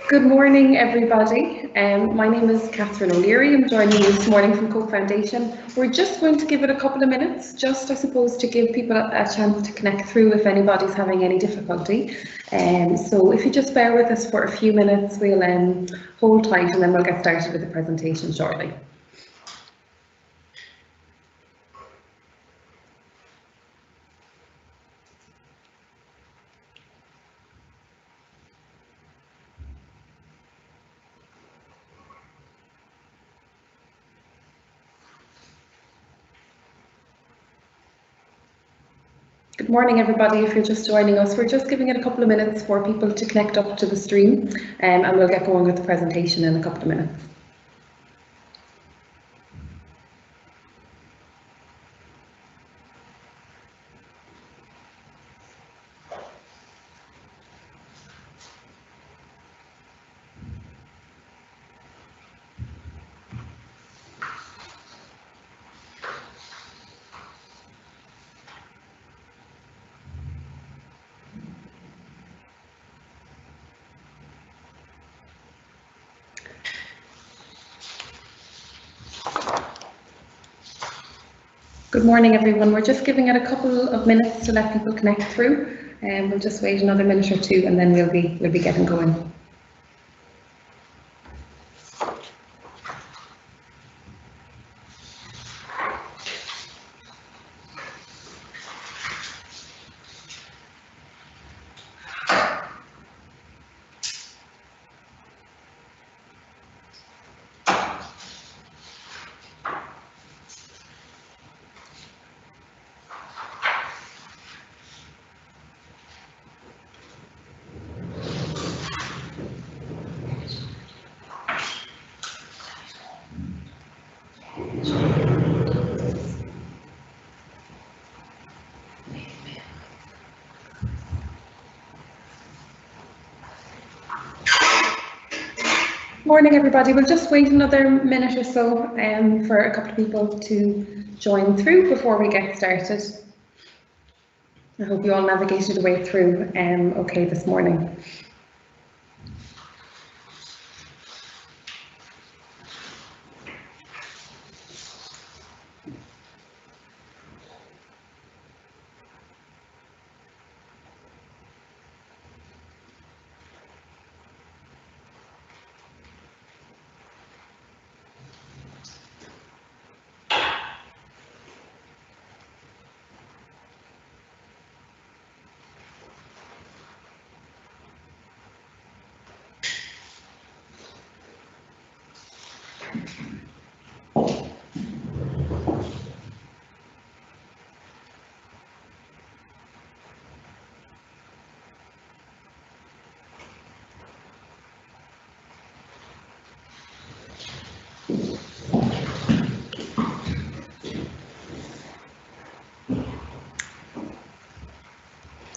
Good morning, everybody. My name is Catherine O'Leary. I'm joining you this morning from Cork Foundation. We're just going to give it a couple of minutes, just I suppose to give people a chance to connect through if anybody's having any difficulty. So if you just bear with us for a few minutes, we'll hold tight and then we'll get started with the presentation shortly. Good morning, everybody. If you're just joining us, we're just giving it a couple of minutes for people to connect up to the stream, and we'll get going with the presentation in a couple of minutes. Good morning, everyone. We're just giving it a couple of minutes to let people connect through, and we'll just wait another minute or two, and then we'll be getting going. Morning, everybody. We'll just wait another minute or so for a couple of people to join through before we get started. I hope you all navigated the way through okay this morning.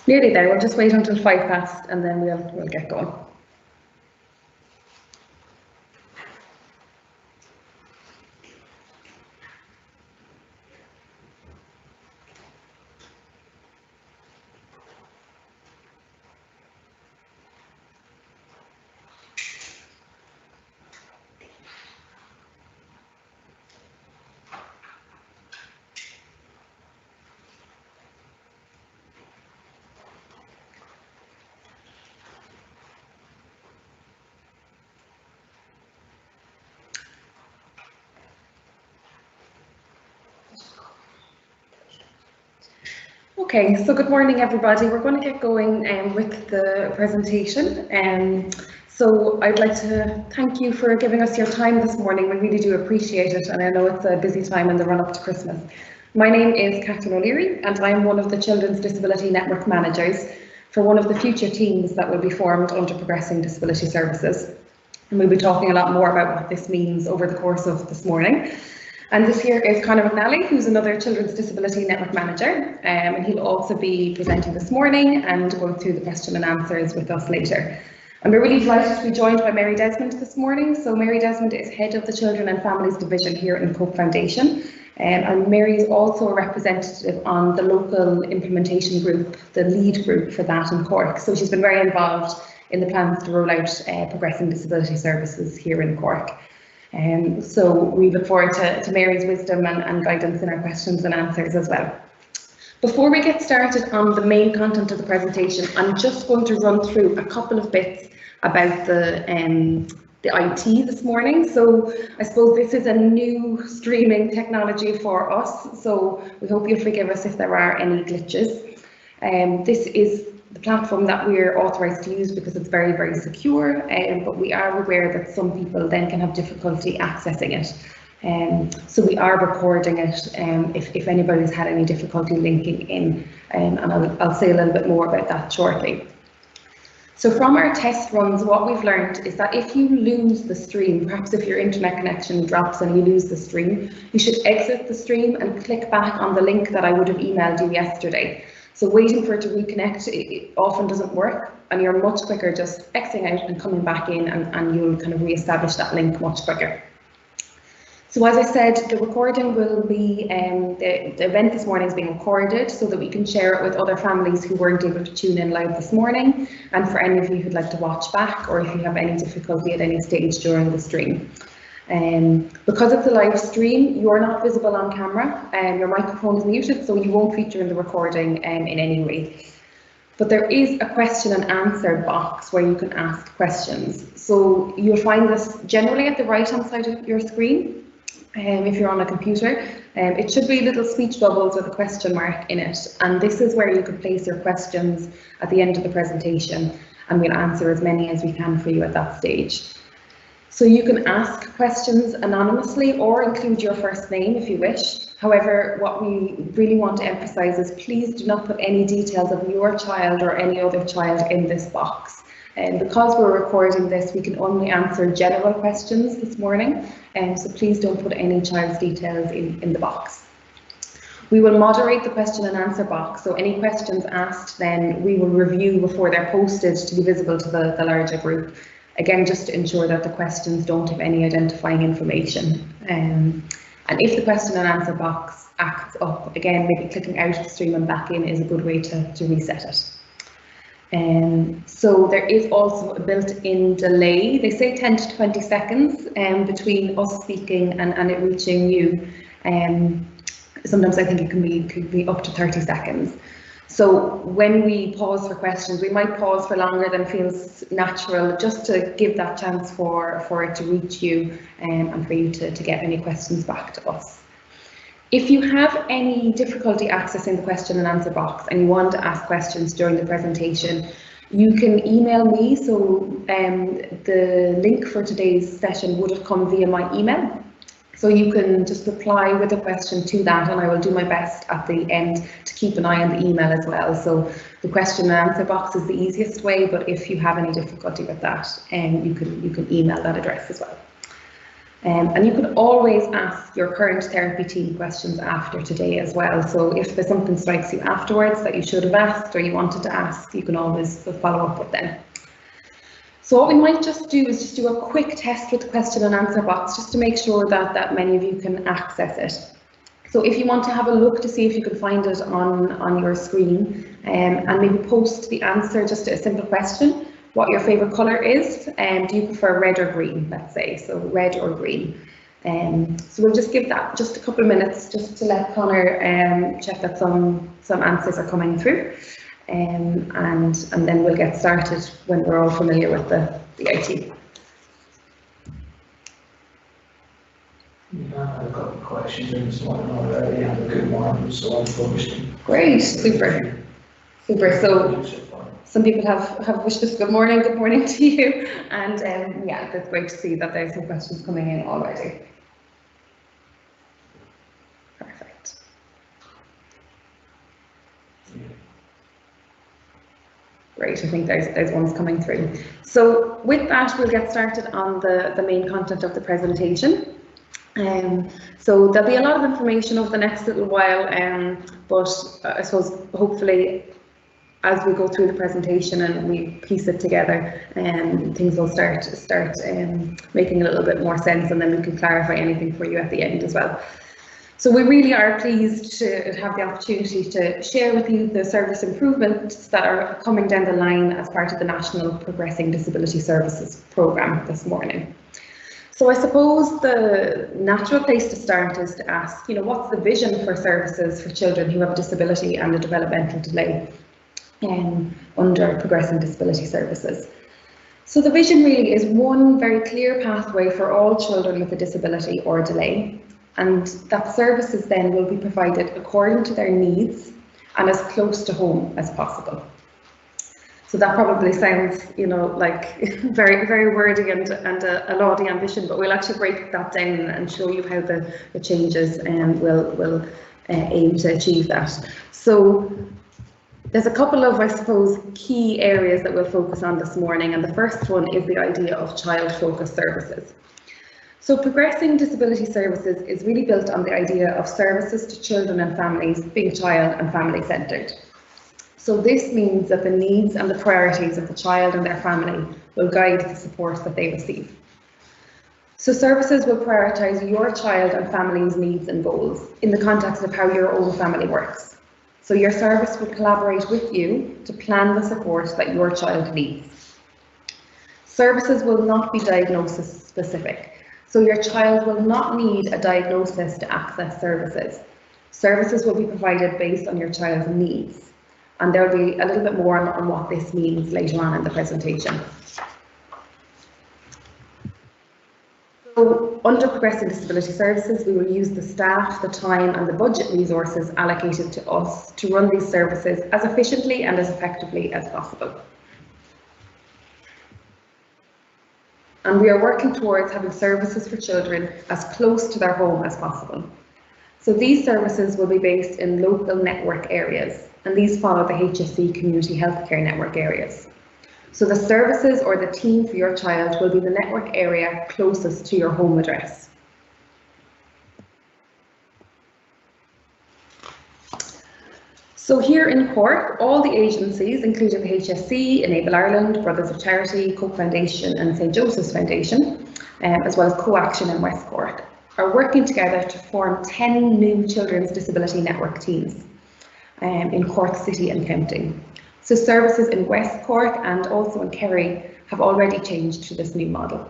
Nearly there. We'll just wait until 5 past and then we'll get going. Okay, so good morning, everybody. We're going to get going with the presentation. So I'd like to thank you for giving us your time this morning. We really do appreciate it, and I know it's a busy time in the run-up to Christmas. My name is Catherine O'Leary, and I'm one of the Children's Disability Network Managers for one of the future teams that will be formed under Progressing Disability Services. And we'll be talking a lot more about what this means over the course of this morning. And this here is Conor McNally, who's another Children's Disability Network Manager, and he'll also be presenting this morning and going through the question and answers with us later. And we're really delighted to be joined by Mary Desmond this morning. So Mary Desmond is Head of the Children and Families Division here in Cork Foundation, And Mary is also a representative on the local implementation group, the lead group for that in Cork. So she's been very involved in the plans to roll out progressing disability services here in Cork. So we look forward to Mary's wisdom and guidance in our questions and answers as well. Before we get started on the main content of the presentation, I'm just going to run through a couple of bits about the IT this morning. So I suppose this is a new streaming technology for us, so we hope you'll forgive us if there are any glitches. This is the platform that we're authorised to use because it's very, very secure, but we are aware that some people then can have difficulty accessing it. So we are recording it if anybody's had any difficulty linking in, and I'll say a little bit more about that shortly. So from our test runs, what we've learned is that if you lose the stream, perhaps if your internet connection drops and you lose the stream, you should exit the stream and click back on the link that I would have emailed you yesterday. So waiting for it to reconnect, it often doesn't work, and you're much quicker just exiting out and coming back in, and you'll kind of re-establish that link much quicker. So as I said, the recording will be, the event this morning is being recorded so that we can share it with other families who weren't able to tune in live this morning, and for any of you who'd like to watch back, or if you have any difficulty at any stage during the stream. Because it's a live stream, you're not visible on camera, and your microphone is muted, so you won't feature in the recording in any way. But there is a question and answer box where you can ask questions. So you'll find this generally at the right-hand side of your screen. If you're on a computer, it should be little speech bubbles with a question mark in it, and this is where you can place your questions at the end of the presentation, and we'll answer as many as we can for you at that stage. So you can ask questions anonymously or include your first name if you wish. However, what we really want to emphasise is please do not put any details of your child or any other child in this box. And because we're recording this, we can only answer general questions this morning, so please don't put any child's details in the box. We will moderate the question and answer box, so any questions asked then we will review before they're posted to be visible to the larger group. Again, just to ensure that the questions don't have any identifying information. And if the question and answer box acts up, again, maybe clicking out of the stream and back in is a good way to reset it. So there is also a built-in delay. They say 10 to 20 seconds between us speaking and it reaching you. Sometimes I think it could be up to 30 seconds. So when we pause for questions, we might pause for longer than feels natural, just to give that chance for it to reach you and for you to get any questions back to us. If you have any difficulty accessing the question and answer box and you want to ask questions during the presentation, you can email me. So the link for today's session would have come via my email. So you can just reply with a question to that, and I will do my best at the end to keep an eye on the email as well. So the question and answer box is the easiest way, but if you have any difficulty with that, you can email that address as well. And you can always ask your current therapy team questions after today as well. So if there's something strikes you afterwards that you should have asked or you wanted to ask, you can always follow up with them. So what we might just do is just do a quick test with the question and answer box, just to make sure that many of you can access it. So if you want to have a look to see if you can find it on your screen, and maybe post the answer, just a simple question, what your favourite colour is, do you prefer red or green, let's say, so red or green. So we'll just give that just a couple of minutes just to let Connor check that some answers are coming through, and then we'll get started when we're all familiar with the IT. Yeah, I've got questions in this morning already, and a good one, so I've published them. Great, super. So some people have wished us good morning to you, and yeah, that's great to see that there's some questions coming in already. Perfect. Great, I think there's ones coming through. So with that, we'll get started on the main content of the presentation. So there'll be a lot of information over the next little while, but I suppose hopefully as we go through the presentation and we piece it together, things will start making a little bit more sense, and then we can clarify anything for you at the end as well. So we really are pleased to have the opportunity to share with you the service improvements that are coming down the line as part of the National Progressing Disability Services programme this morning. So I suppose the natural place to start is to ask, what's the vision for services for children who have a disability and a developmental delay under Progressing Disability Services? So the vision really is one very clear pathway for all children with a disability or delay, and that services then will be provided according to their needs and as close to home as possible. So that probably sounds, like very, very wordy and a lofty ambition, but we'll actually break that down and show you how the changes will aim to achieve that. So there's a couple of, I suppose, key areas that we'll focus on this morning, and the first one is the idea of child-focused services. So Progressing Disability Services is really built on the idea of services to children and families being child and family centred. So this means that the needs and the priorities of the child and their family will guide the support that they receive. So services will prioritise your child and family's needs and goals in the context of how your own family works. So your service will collaborate with you to plan the support that your child needs. Services will not be diagnosis specific. So your child will not need a diagnosis to access services. Services will be provided based on your child's needs. And there will be a little bit more on what this means later on in the presentation. So under Progressing Disability Services, we will use the staff, the time and the budget resources allocated to us to run these services as efficiently and as effectively as possible. And we are working towards having services for children as close to their home as possible. So these services will be based in local network areas, and these follow the HSE Community Healthcare Network areas. So the services or the team for your child will be the network area closest to your home address. So here in Cork, all the agencies, including the HSE, Enable Ireland, Brothers of Charity, Cork Foundation and St Joseph's Foundation, as well as Co-Action in West Cork, are working together to form 10 new Children's Disability Network teams in Cork City and County. So services in West Cork and also in Kerry have already changed to this new model.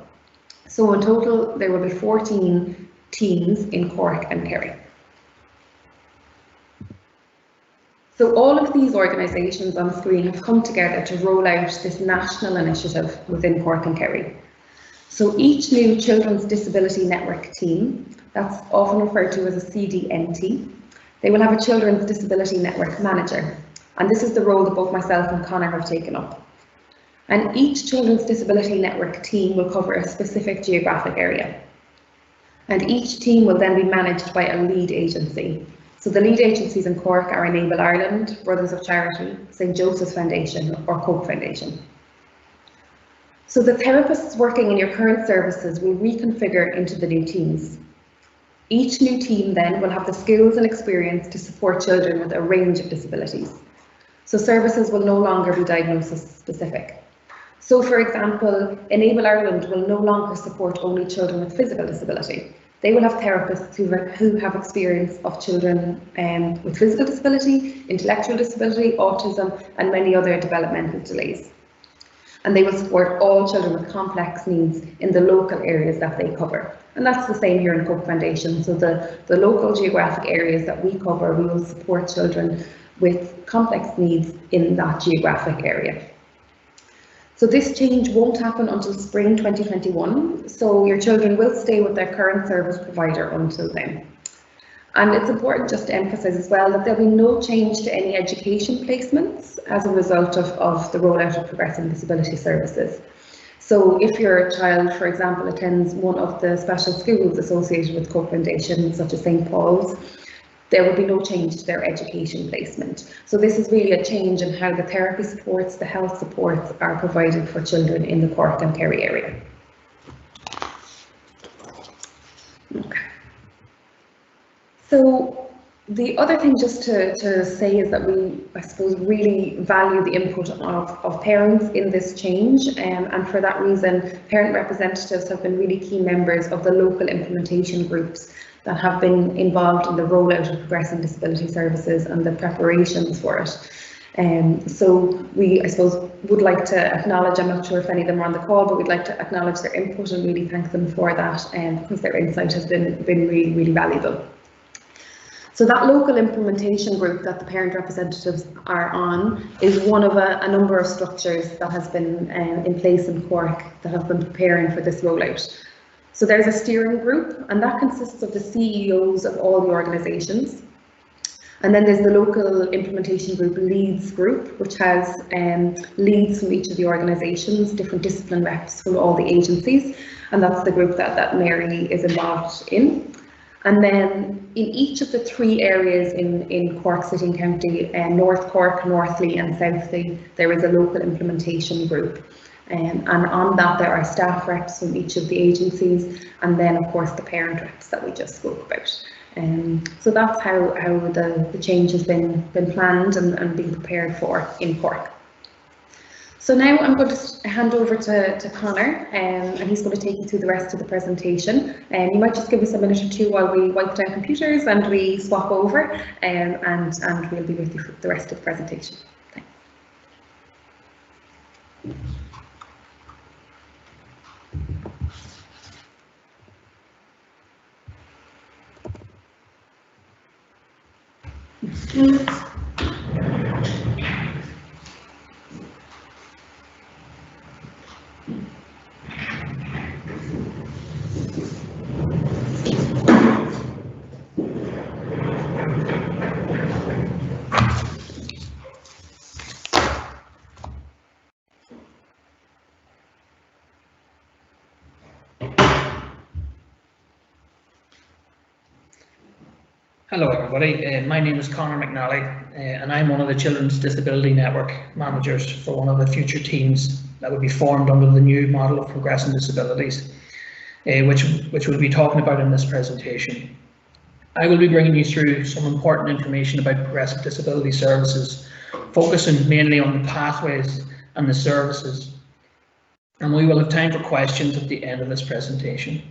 So in total, there will be 14 teams in Cork and Kerry. So all of these organisations on screen have come together to roll out this national initiative within Cork and Kerry. So each new Children's Disability Network team, that's often referred to as a CDNT, they will have a Children's Disability Network Manager. And this is the role that both myself and Conor have taken up. And each Children's Disability Network team will cover a specific geographic area. And each team will then be managed by a lead agency. So the lead agencies in Cork are Enable Ireland, Brothers of Charity, St Joseph's Foundation or Cork Foundation. So the therapists working in your current services will reconfigure into the new teams. Each new team then will have the skills and experience to support children with a range of disabilities. So services will no longer be diagnosis specific. So for example, Enable Ireland will no longer support only children with physical disability. They will have therapists who have experience of children with physical disability, intellectual disability, autism and many other developmental delays. And they will support all children with complex needs in the local areas that they cover. And that's the same here in Cork Foundation. So the local geographic areas that we cover, we will support children with complex needs in that geographic area. So this change won't happen until spring 2021. So your children will stay with their current service provider until then. And it's important just to emphasise as well that there'll be no change to any education placements as a result of the rollout of Progressing Disability Services. So if your child, for example, attends one of the special schools associated with Cork Foundation, such as St Paul's, there will be no change to their education placement. So this is really a change in how the therapy supports, the health supports are provided for children in the Cork and Kerry area. Okay. So the other thing just to say is that we, I suppose, really value the input of parents in this change, and for that reason, parent representatives have been really key members of the local implementation groups that have been involved in the rollout of progressive disability services and the preparations for it. So we, I suppose, would like to acknowledge, I'm not sure if any of them are on the call, but we'd like to acknowledge their input and really thank them for that, because their insight has been really, really valuable. So that local implementation group that the parent representatives are on is one of a number of structures that has been in place in Cork that have been preparing for this rollout. So there's a steering group, and that consists of the CEOs of all the organisations. And then there's the local implementation group leads group, which has leads from each of the organisations, different discipline reps from all the agencies, and that's the group that Mary is involved in. And then in each of the 3 areas in Cork City and County, North Cork, Northleigh and Southleigh, there is a local implementation group. And on that there are staff reps from each of the agencies, and then of course the parent reps that we just spoke about. So that's how the change has been planned and being prepared for in Cork. So now I'm going to hand over to Conor, and he's going to take you through the rest of the presentation. You might just give us a minute or two while we wipe down computers and we swap over, and we'll be with you for the rest of the presentation. Thanks. Hello everybody, my name is Conor McNally, and I'm one of the Children's Disability Network managers for one of the future teams that will be formed under the new model of progressive disabilities, which we'll be talking about in this presentation. I will be bringing you through some important information about progressive disability services, focusing mainly on the pathways and the services, and we will have time for questions at the end of this presentation.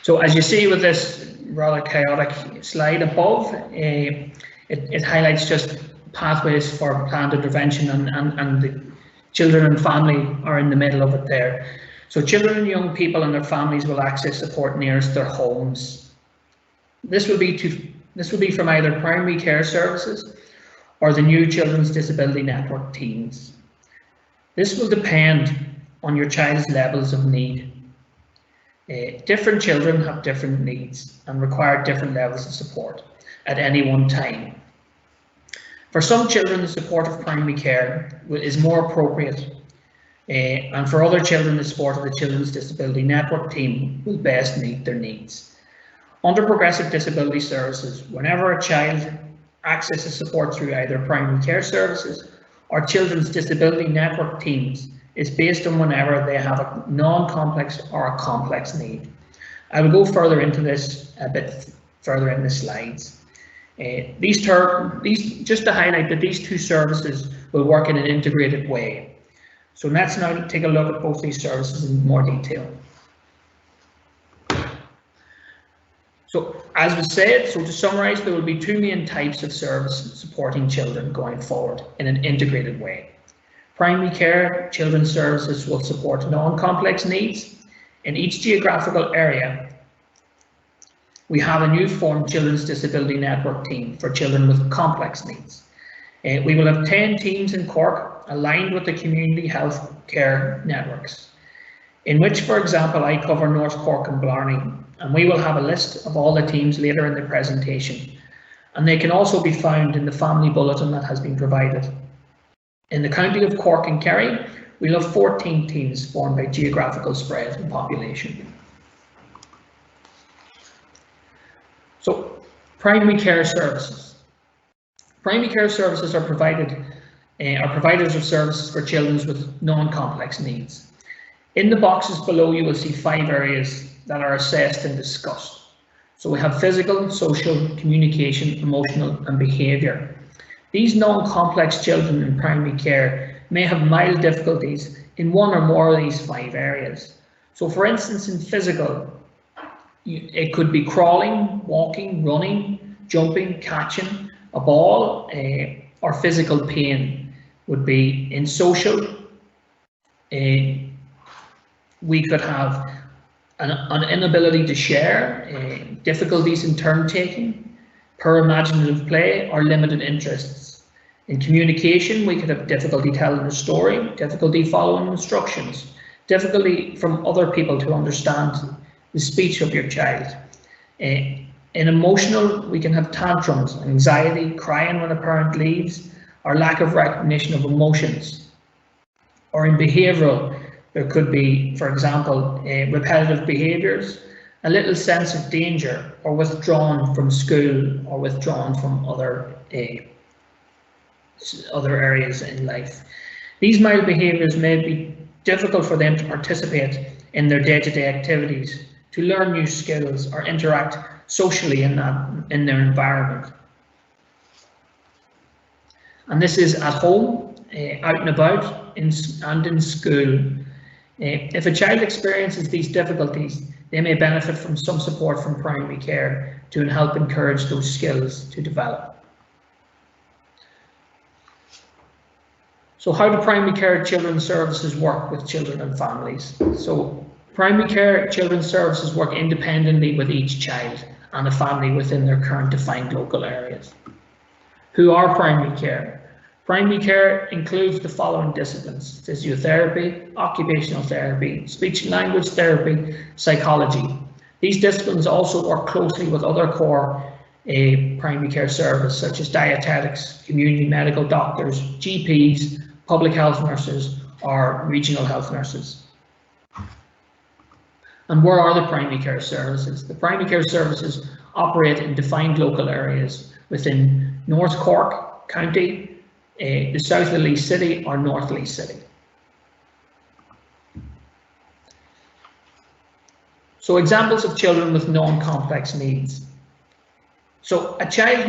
So as you see with this rather chaotic slide above, it highlights just pathways for planned intervention, and the children and family are in the middle of it there. So children and young people and their families will access support nearest their homes. This will be from either primary care services or the new Children's Disability Network teams. This will depend on your child's levels of need. Different children have different needs and require different levels of support at any one time. For some children, the support of primary care is more appropriate, and for other children, the support of the Children's Disability Network team will best meet their needs. Under progressive disability services, whenever a child accesses support through either primary care services or Children's Disability Network teams, is based on whenever they have a non-complex or a complex need. I will go further into this a bit further in the slides. Just to highlight that these 2 services will work in an integrated way. So let's now take a look at both these services in more detail. So as we said, so to summarise, there will be 2 main types of service supporting children going forward in an integrated way. Primary care children's services will support non-complex needs. In each geographical area, we have a new formed Children's Disability Network team for children with complex needs. We will have 10 teams in Cork aligned with the community health care networks, in which, for example, I cover North Cork and Blarney, and we will have a list of all the teams later in the presentation, and they can also be found in the family bulletin that has been provided. In the county of Cork and Kerry, we'll have 14 teams formed by geographical spread and population. So, primary care services. Primary care services are providers of services for children with non-complex needs. In the boxes below, you will see 5 areas that are assessed and discussed. So we have physical, social, communication, emotional, and behaviour. These non-complex children in primary care may have mild difficulties in one or more of these 5 areas. So for instance, in physical, it could be crawling, walking, running, jumping, catching a ball, or physical pain would be. In social, we could have an inability to share, difficulties in turn taking, poor imaginative play, or limited interests. In communication, we could have difficulty telling a story, difficulty following instructions, difficulty from other people to understand the speech of your child. In emotional, we can have tantrums, anxiety, crying when a parent leaves, or lack of recognition of emotions. Or in behavioural, there could be, for example, repetitive behaviours, a little sense of danger, or withdrawn from school, or withdrawn from other areas in life. These mild behaviours may be difficult for them to participate in their day-to-day activities, to learn new skills, or interact socially in their environment. And this is at home, out and about, and in school. If a child experiences these difficulties, they may benefit from some support from primary care to help encourage those skills to develop. So how do primary care children's services work with children and families? So primary care children's services work independently with each child and a family within their current defined local areas. Who are primary care? Primary care includes the following disciplines: physiotherapy, occupational therapy, speech and language therapy, psychology. These disciplines also work closely with other core primary care services such as dietetics, community medical doctors, GPs, public health nurses, or regional health nurses. And where are the primary care services? The primary care services operate in defined local areas within North Cork County, the South of Lee City, or North Lee City. So examples of children with non-complex needs. So a child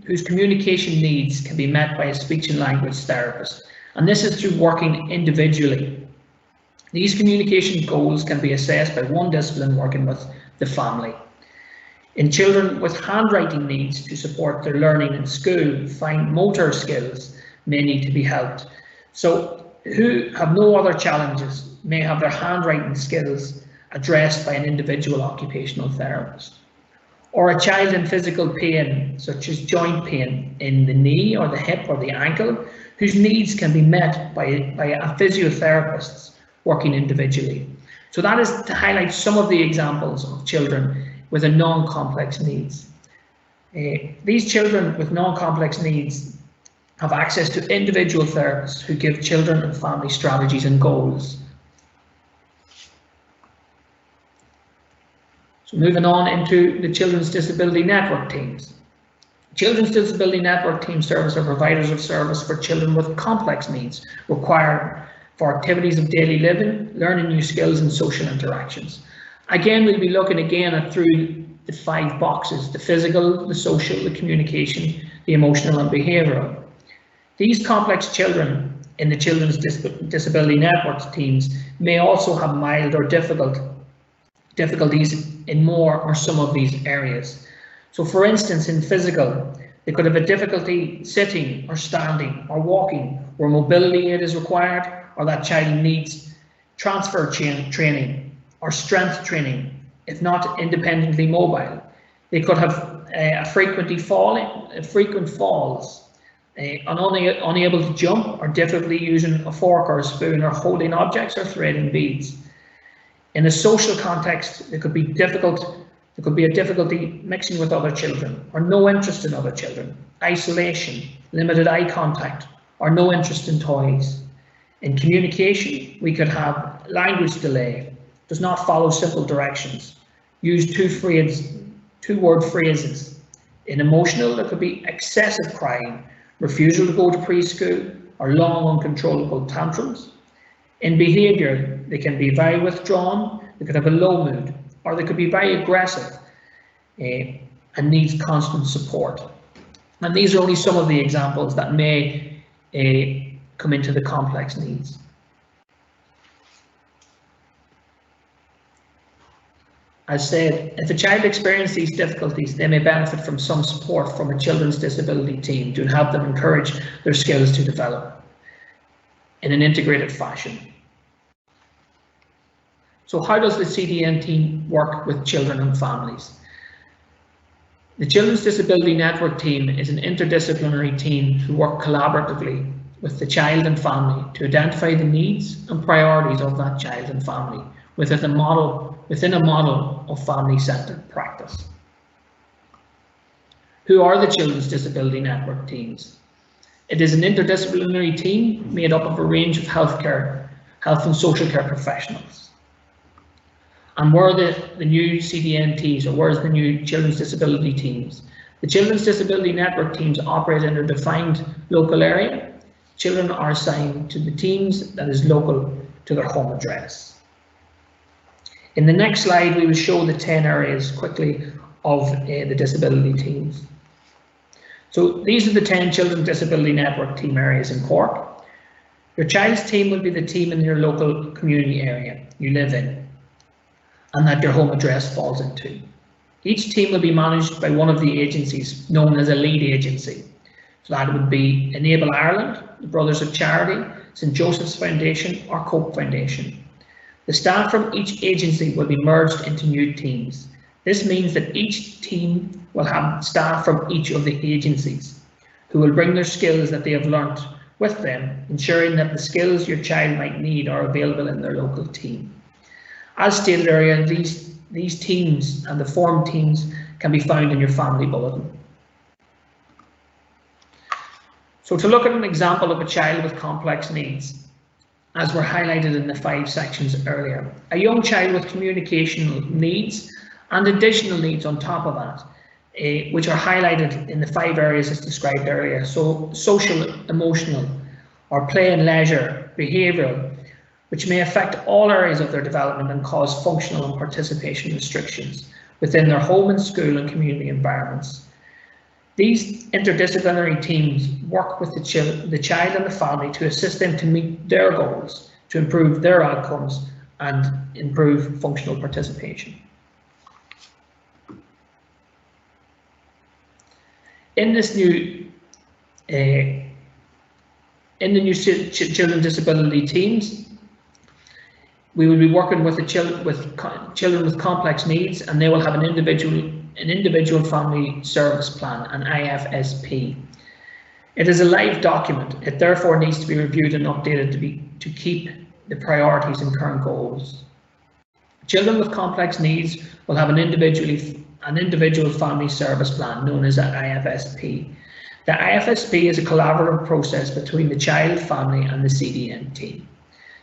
whose communication needs can be met by a speech and language therapist, and this is through working individually. These communication goals can be assessed by one discipline working with the family. In children with handwriting needs to support their learning in school, fine motor skills may need to be helped. So who have no other challenges may have their handwriting skills addressed by an individual occupational therapist. Or a child in physical pain, such as joint pain in the knee or the hip or the ankle, whose needs can be met by a physiotherapist working individually. So that is to highlight some of the examples of children with a non-complex needs. These children with non-complex needs have access to individual therapists who give children and family strategies and goals. So moving on into the Children's Disability Network teams. Children's Disability Network team service are providers of service for children with complex needs required for activities of daily living, learning new skills and social interactions. Again, we'll be looking at through the 5 boxes: the physical, the social, the communication, the emotional and behavioural. These complex children in the Children's Disability Network teams may also have mild or difficulties in more or some of these areas. So for instance, in physical, they could have a difficulty sitting or standing or walking where mobility aid is required, or that child needs transfer training or strength training, if not independently mobile. They could have frequent falls, unable to jump, or difficulty using a fork or a spoon, or holding objects or threading beads. In a social context, there could be a difficulty mixing with other children, or no interest in other children, isolation, limited eye contact, or no interest in toys. In communication, we could have language delay, does not follow simple directions, use two-word phrases. In emotional, there could be excessive crying, refusal to go to preschool, or long uncontrollable tantrums. In behaviour, they can be very withdrawn, they could have a low mood, or they could be very aggressive and needs constant support. And these are only some of the examples that may come into the complex needs. As said, if a child experiences these difficulties, they may benefit from some support from a children's disability team to help them encourage their skills to develop in an integrated fashion. So how does the CDN team work with children and families? The Children's Disability Network team is an interdisciplinary team who work collaboratively with the child and family to identify the needs and priorities of that child and family within a model of family-centred practice. Who are the Children's Disability Network teams? It is an interdisciplinary team made up of a range of health and social care professionals. And where are the new CDNTs, or where's the new Children's Disability teams? The Children's Disability Network teams operate in a defined local area. Children are assigned to the teams that is local to their home address. In the next slide, we will show the 10 areas quickly of the disability teams. So these are the 10 Children's Disability Network team areas in Cork. Your child's team will be the team in your local community area you live in and that your home address falls into. Each team will be managed by one of the agencies known as a lead agency. So that would be Enable Ireland, the Brothers of Charity, St Joseph's Foundation or Cope Foundation. The staff from each agency will be merged into new teams. This means that each team will have staff from each of the agencies who will bring their skills that they have learnt with them, ensuring that the skills your child might need are available in their local team. As stated earlier, these teams and the formed teams can be found in your family bulletin. So to look at an example of a child with complex needs, as were highlighted in the 5 sections earlier, a young child with communicational needs and additional needs on top of that, which are highlighted in the 5 areas as described earlier. So social, emotional, or play and leisure, behavioural, which may affect all areas of their development and cause functional and participation restrictions within their home and school and community environments. These interdisciplinary teams work with the child and the family to assist them to meet their goals, to improve their outcomes and improve functional participation. In this new, in the new children disability teams, we will be working with children with complex needs, and they will have an individual family service plan, an IFSP. It is a live document. It therefore needs to be reviewed and updated to keep the priorities and current goals. Children with complex needs will have an individual family service plan known as an IFSP. The IFSP is a collaborative process between the child, family and the CDN team.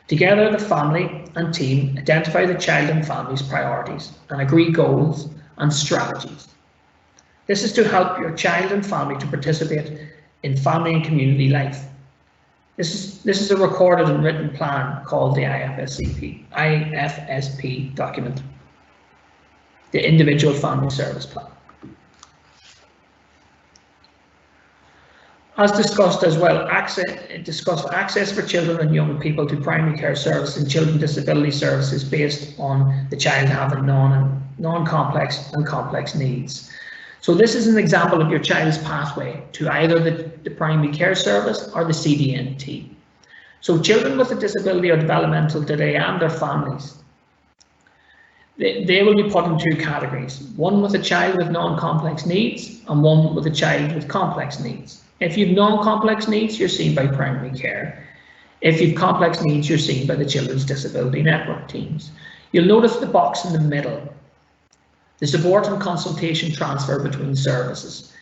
Together, the family and team identify the child and family's priorities and agree goals and strategies. This is to help your child and family to participate in family and community life. This is a recorded and written plan called the IFSP document, the Individual Family Service Plan. As discussed as well, access for children and young people to primary care service and children disability services based on the child having non-complex and complex needs. So this is an example of your child's pathway to either the primary care service or the CDNT. So children with a disability or developmental delay and their families, they will be put in 2 categories, one with a child with non-complex needs and one with a child with complex needs. If you've non-complex needs, you're seen by primary care. If you've complex needs, you're seen by the Children's Disability Network teams. You'll notice the box in the middle, the support and consultation transfer between services,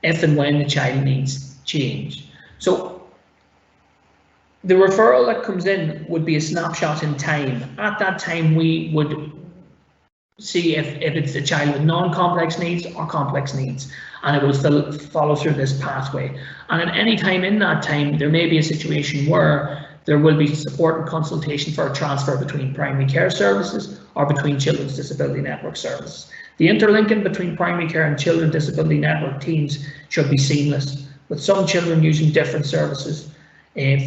if and when the child needs change. So the referral that comes in would be a snapshot in time. At that time, we would see if it's a child with non-complex needs or complex needs, and it will still follow through this pathway. And at any time in that time, there may be a situation where there will be support and consultation for a transfer between primary care services or between Children's Disability Network services. The interlinking between primary care and Children's Disability Network teams should be seamless, with some children using different services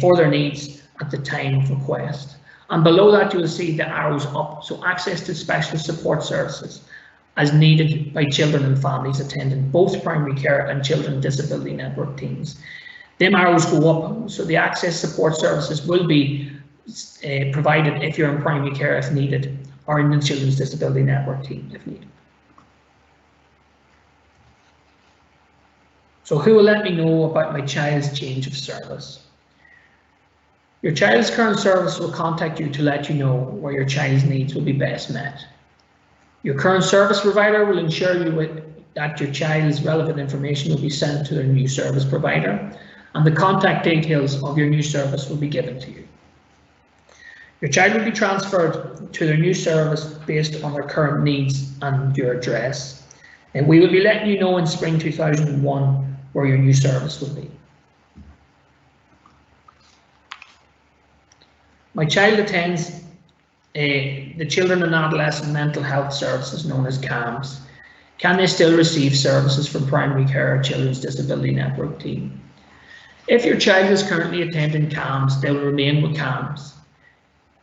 for their needs at the time of request. And below that, you will see the arrows up, so access to specialist support services as needed by children and families attending both primary care and children disability network teams. Them arrows go up, so the access support services will be provided if you're in primary care if needed, or in the children's disability network team if needed. So who will let me know about my child's change of service? Your child's current service will contact you to let you know where your child's needs will be best met. Your current service provider will ensure you that your child's relevant information will be sent to their new service provider, and the contact details of your new service will be given to you. Your child will be transferred to their new service based on their current needs and your address. And we will be letting you know in spring 2001 where your new service will be. My child attends the Children and Adolescent Mental Health Services known as CAMS. Can they still receive services from primary care or Children's Disability Network team? If your child is currently attending CAMS, they will remain with CAMS.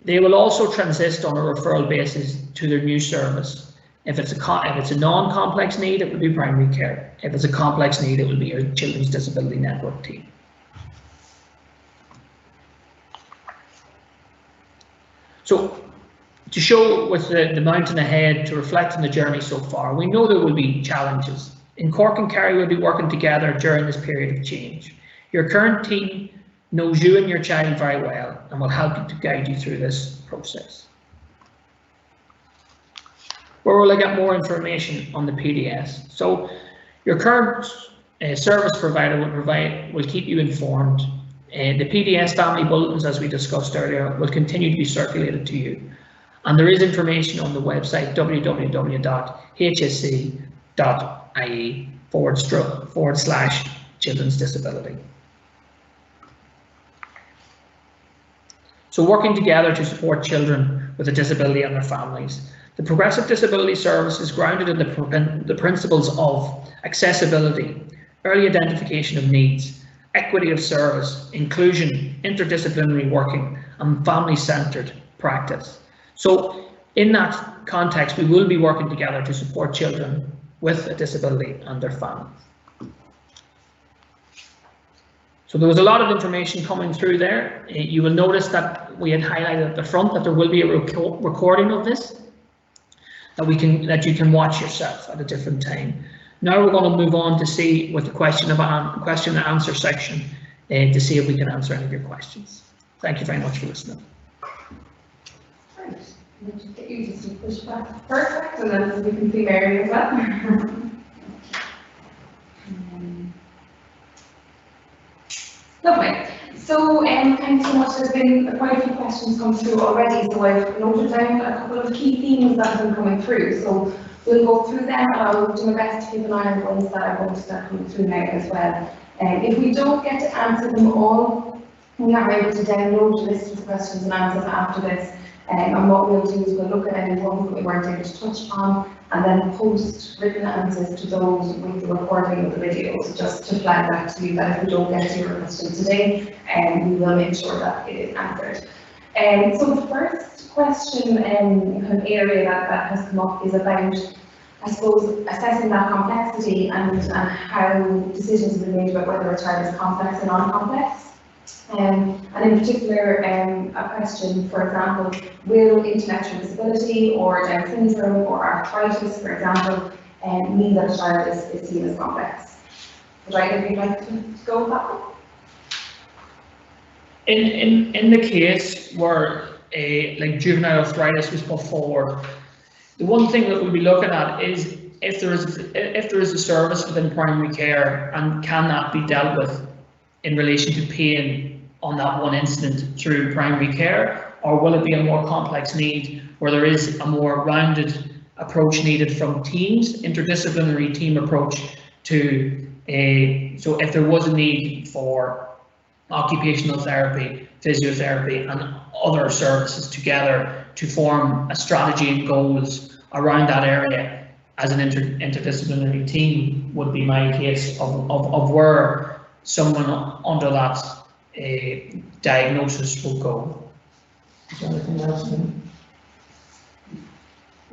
They will also transit on a referral basis to their new service. If it's a non-complex need, it will be primary care. If it's a complex need, it will be your Children's Disability Network team. So, to show with the mountain ahead, to reflect on the journey so far, we know there will be challenges. In Cork and Kerry, we'll be working together during this period of change. Your current team knows you and your child very well and will help you to guide you through this process. Where will I get more information on the PDS? So your current service provider will keep you informed. The PDS family bulletins, as we discussed earlier, will continue to be circulated to you. And there is information on the website www.hsc.ie/children's disability. So working together to support children with a disability and their families. The Progressive Disability Service is grounded in the principles of accessibility, early identification of needs, equity of service, inclusion, interdisciplinary working, and family-centred practice. So in that context, we will be working together to support children with a disability and their families. So there was a lot of information coming through there. You will notice that we had highlighted at the front that there will be a recording of this that you can watch yourself at a different time. Now we're going to move on to see with the question and answer section to see if we can answer any of your questions. Thank you very much for listening. Right. We'll just get you to push back. Perfect, and then we can see Mary as well. Lovely. So thanks so much. There's been quite a few questions come through already, so I've noted down a couple of key themes that have been coming through. So we'll go through them. I'll do my best to keep an eye on ones that I want to start coming through now as well. If we don't get to answer them all, we are able to download a list of questions and answers after this. And what we'll do is we'll look at any ones that we weren't able to touch upon and then post written answers to those with the recording of the videos, just to flag that to you that if we don't get to your question today, we will make sure that it is answered. So the first question kind of area that has come up is about, I suppose, assessing that complexity and how decisions have been made about whether a child is complex or non-complex. And in particular, a question, for example, will intellectual disability or Down syndrome or arthritis, for example, mean that a child is seen as complex? Would either of you like to go with that one? In the case where like juvenile arthritis was put forward, the one thing that we'll be looking at is if there is a service within primary care, and can that be dealt with in relation to pain on that one incident through primary care, or will it be a more complex need where there is a more rounded approach needed from teams, interdisciplinary team approach to so if there was a need for occupational therapy, physiotherapy and other services together to form a strategy and goals around that area as an interdisciplinary team would be my case of where someone under that diagnosis will go. Is there anything else?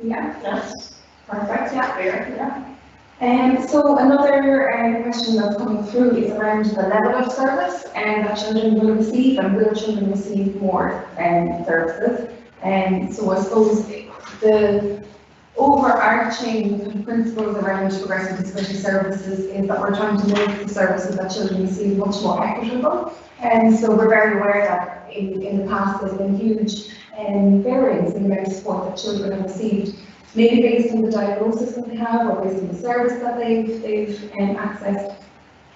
Yeah, that's perfect, yeah, clear, yeah. So another question that's coming through is around the level of service that children will receive, and will children receive more services. So I suppose the overarching kind of principles around progressive disability services is that we're trying to make the services that children receive much more equitable. And so we're very aware that in the past there's been huge variance in the amount of support that children have received, maybe based on the diagnosis that they have or based on the service that they've accessed.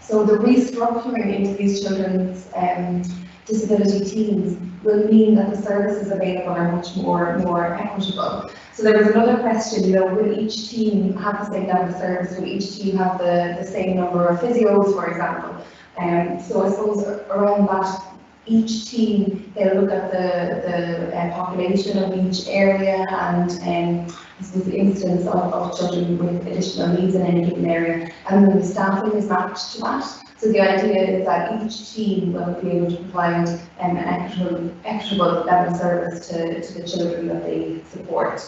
So the restructuring into these children's disability teams will mean that the services available are much more equitable. So there was another question, will each team have the same level of service? Will each team have the same number of physios, for example? So I suppose around that, each team, they'll look at the population of each area and I suppose the incidence of children with additional needs in any given area, and then the staffing is matched to that. So the idea is that each team will be able to provide an equitable level of service to the children that they support.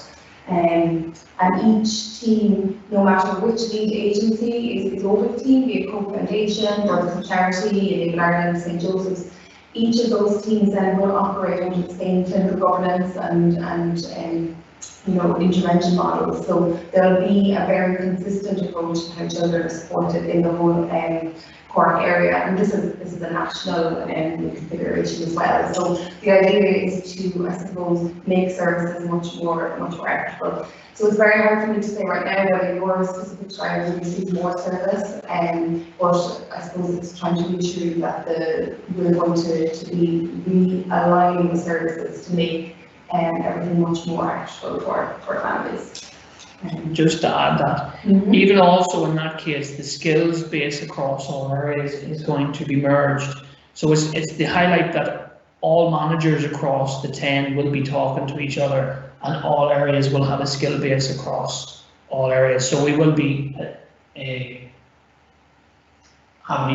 And each team, no matter which lead agency is over the team, be it Cork Foundation, or Charity, in Ireland, St. Joseph's, each of those teams then will operate under the same clinical governance and intervention models. So there'll be a very consistent approach to how children are supported in the whole Cork area, and this is a national configuration as well. So the idea is to, I suppose, make services much more equitable. So it's very hard for me to say right now whether your specific child will receive more service, but I suppose it's trying to ensure that we're going to be realigning the services to make everything much more equitable for families. Just to add that, even also in that case, the skills base across all areas is going to be merged. So it's the highlight that all managers across the 10 will be talking to each other, and all areas will have a skill base across all areas. So we will be having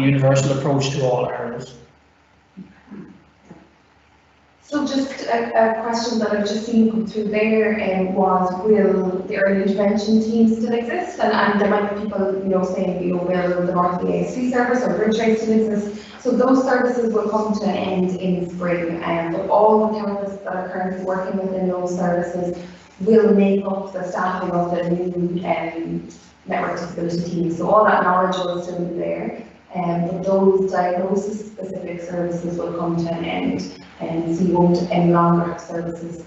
a universal approach to all areas. So just a question that I've just seen come through there was, will the early intervention team still exist? And there might be people, saying, will the North ASC service or Bridgeway still exist? So those services will come to an end in spring, but all the therapists that are currently working within those services will make up the staffing of the new network disability team. So all that knowledge will still be there, but those diagnosis-specific services will come to an end. So you won't any longer have services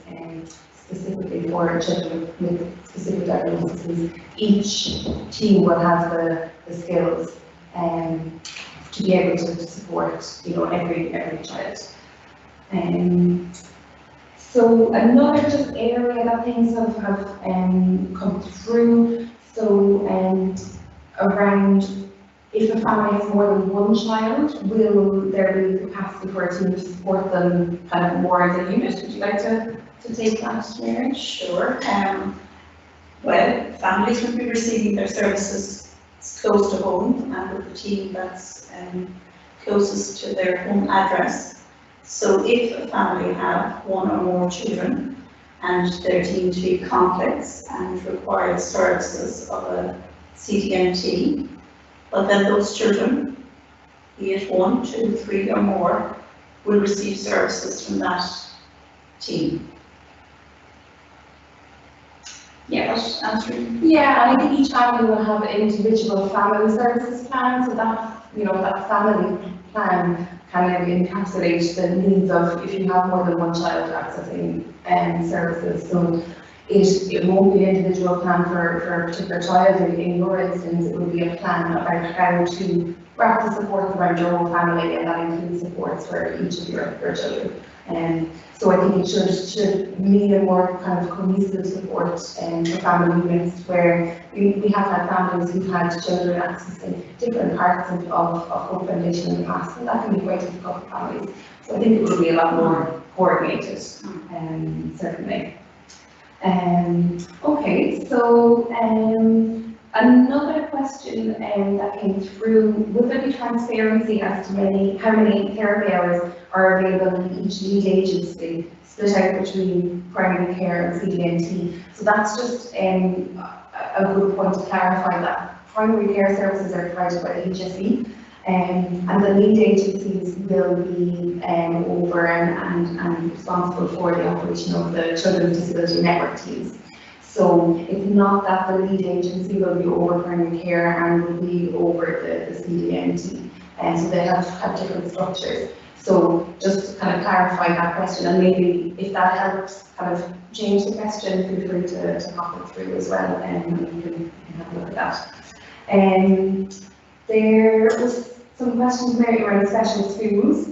specifically for children with specific diagnoses. Each team will have the skills to be able to support every child. So another just area that things have come through. So around, if a family has more than one child, will there be capacity for a team to support them kind of more as a unit? Would you like to take that, Mary? Sure. Well, families will be receiving their services close to home and with a team that's closest to their home address. So if a family have one or more children and they're deemed to be complex and require services of a CDMT, but then those children, be it 1, 2, 3 or more, will receive services from that team. Yeah, that's answering. Yeah, and I think each family will have an individual family services plan, so that that family plan kind of encapsulates the needs of, if you have more than one child accessing services. So it won't be an individual plan for a particular child. In your instance, it will be a plan about how to wrap the support around your whole family, and that includes supports for each of your children. So I think it should mean a more kind of cohesive support for family units, where we have had families who've had children accessing different parts of Cork Foundation in the past, and that can be quite difficult for families. So I think it will be a lot more coordinated, certainly. Okay, so Another question that came through, would there be transparency as to how many therapy hours are available in each lead agency, split out between primary care and CDNT? So that's just a good point to clarify that primary care services are provided by the HSE, and the lead agencies will be over and responsible for the operation of the Children's Disability Network teams. So it's not that the lead agency will be over primary care and will be over the CDNT, and so they have different structures. So just to kind of clarify that question, and maybe if that helps kind of change the question, feel free to pop it through as well, and you can have a look at that. There was some questions maybe around special schools,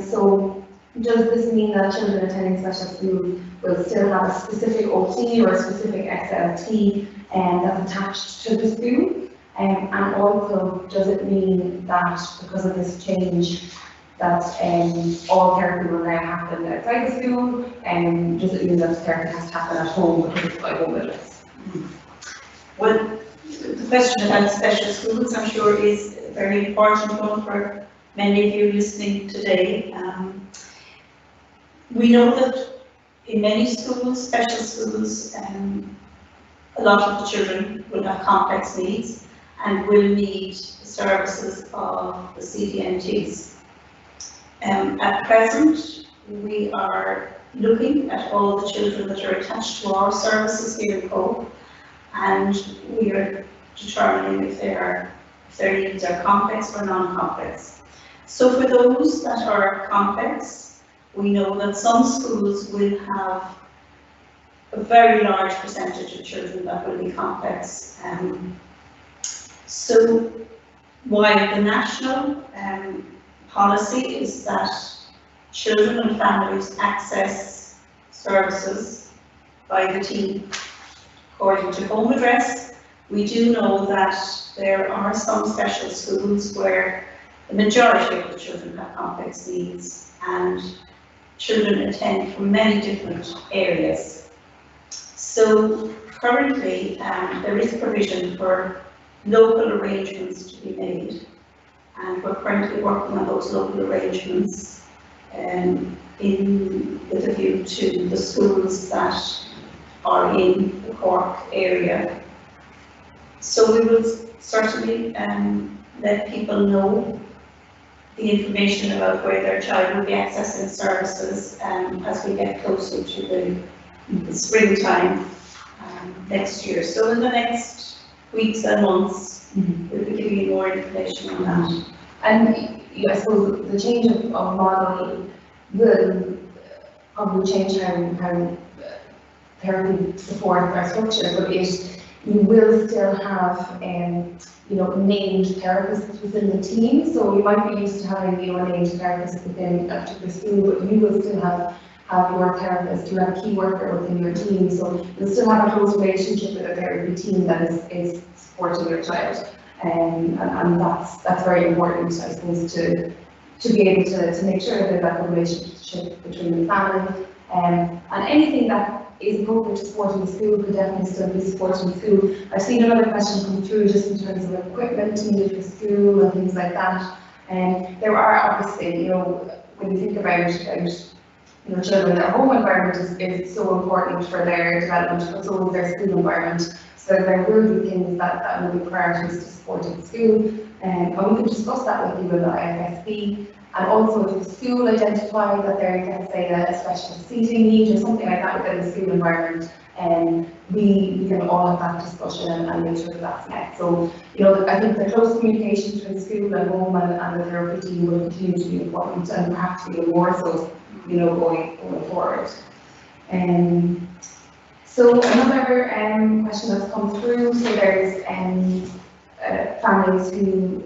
so does this mean that children attending special schools will still have a specific OT or a specific SLT that's attached to the school? And also, does it mean that because of this change that all therapy will now happen outside the school? And does it mean that therapy has to happen at home because it's by home visits? Well, the question about special schools, I'm sure, is a very important one for many of you listening today. We know that in many schools, special schools, a lot of the children will have complex needs and will need the services of the CDNTs. At present, we are looking at all the children that are attached to our services here in Cork, and we are determining if their needs are complex or non-complex. So for those that are complex, we know that some schools will have a very large percentage of children that will be complex. So while the national policy is that children and families access services by the team according to home address, we do know that there are some special schools where the majority of the children have complex needs, and children attend from many different areas. So currently there is provision for local arrangements to be made, and we're currently working on those local arrangements with a view to the schools that are in the Cork area. So we will certainly let people know the information about where their child will be accessing services as we get closer to the springtime next year. So in the next weeks and months, we'll be giving you more information on that. And I suppose the change of model will probably change how therapy supports are structured, but you will still have named therapists within the team. So you might be used to having named therapists within a particular school, but you will still have your therapist, you have a key worker within your team. So you'll still have a close relationship with a therapy team that is supporting your child. And that's very important, I suppose, to be able to make sure that there's that relationship between the family. And anything that is appropriate to support in the school could definitely still be supported in school. I've seen another question come through just in terms of equipment needed for school and things like that. And there are obviously, when you think about children, their home environment is so important for their development, but so is their school environment. So there will be things that will be priorities to support in school. And we can discuss that with you in the IFSP. And also if the school identifies that there is, let's say, a special seating need or something like that within the school environment, we can all have that discussion and make sure that that's met. So, I think the close communication between school and home and the therapy team will continue to be important, and perhaps even more so, going forward. So another question that's come through, so there's families who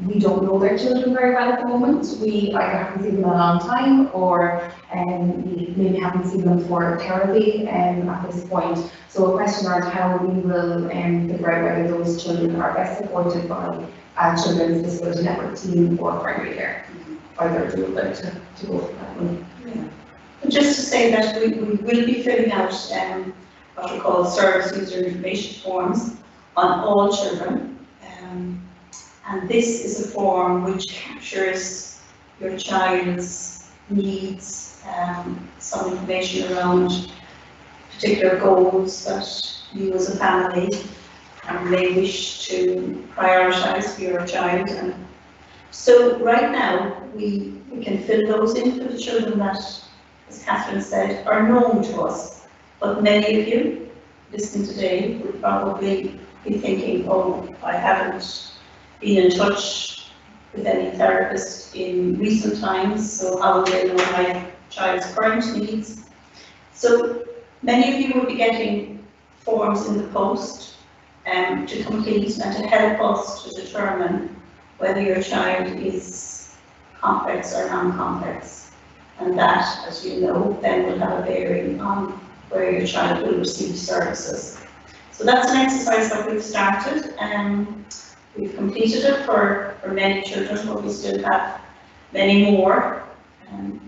we don't know their children very well at the moment. We either haven't seen them in a long time, or we maybe haven't seen them for therapy at this point. So a question around how we will figure out whether those children are best supported by a Children's Disability Network team or primary care. Either do you like to go for that one? Yeah. And just to say that we will be filling out what we call service user information forms on all children. And this is a form which captures your child's needs, some information around particular goals that you as a family may wish to prioritise for your child. And so right now we can fill those in for the children that, as Catherine said, are known to us. But many of you listening today would probably be thinking, oh, I haven't been in touch with any therapist in recent times, so how will they know my child's current needs? So many of you will be getting forms in the post to complete and to help us to determine whether your child is complex or non-complex. And that, as you know, then will have a bearing on where your child will receive services. So that's an exercise that we've started. We've completed it for many children, but we still have many more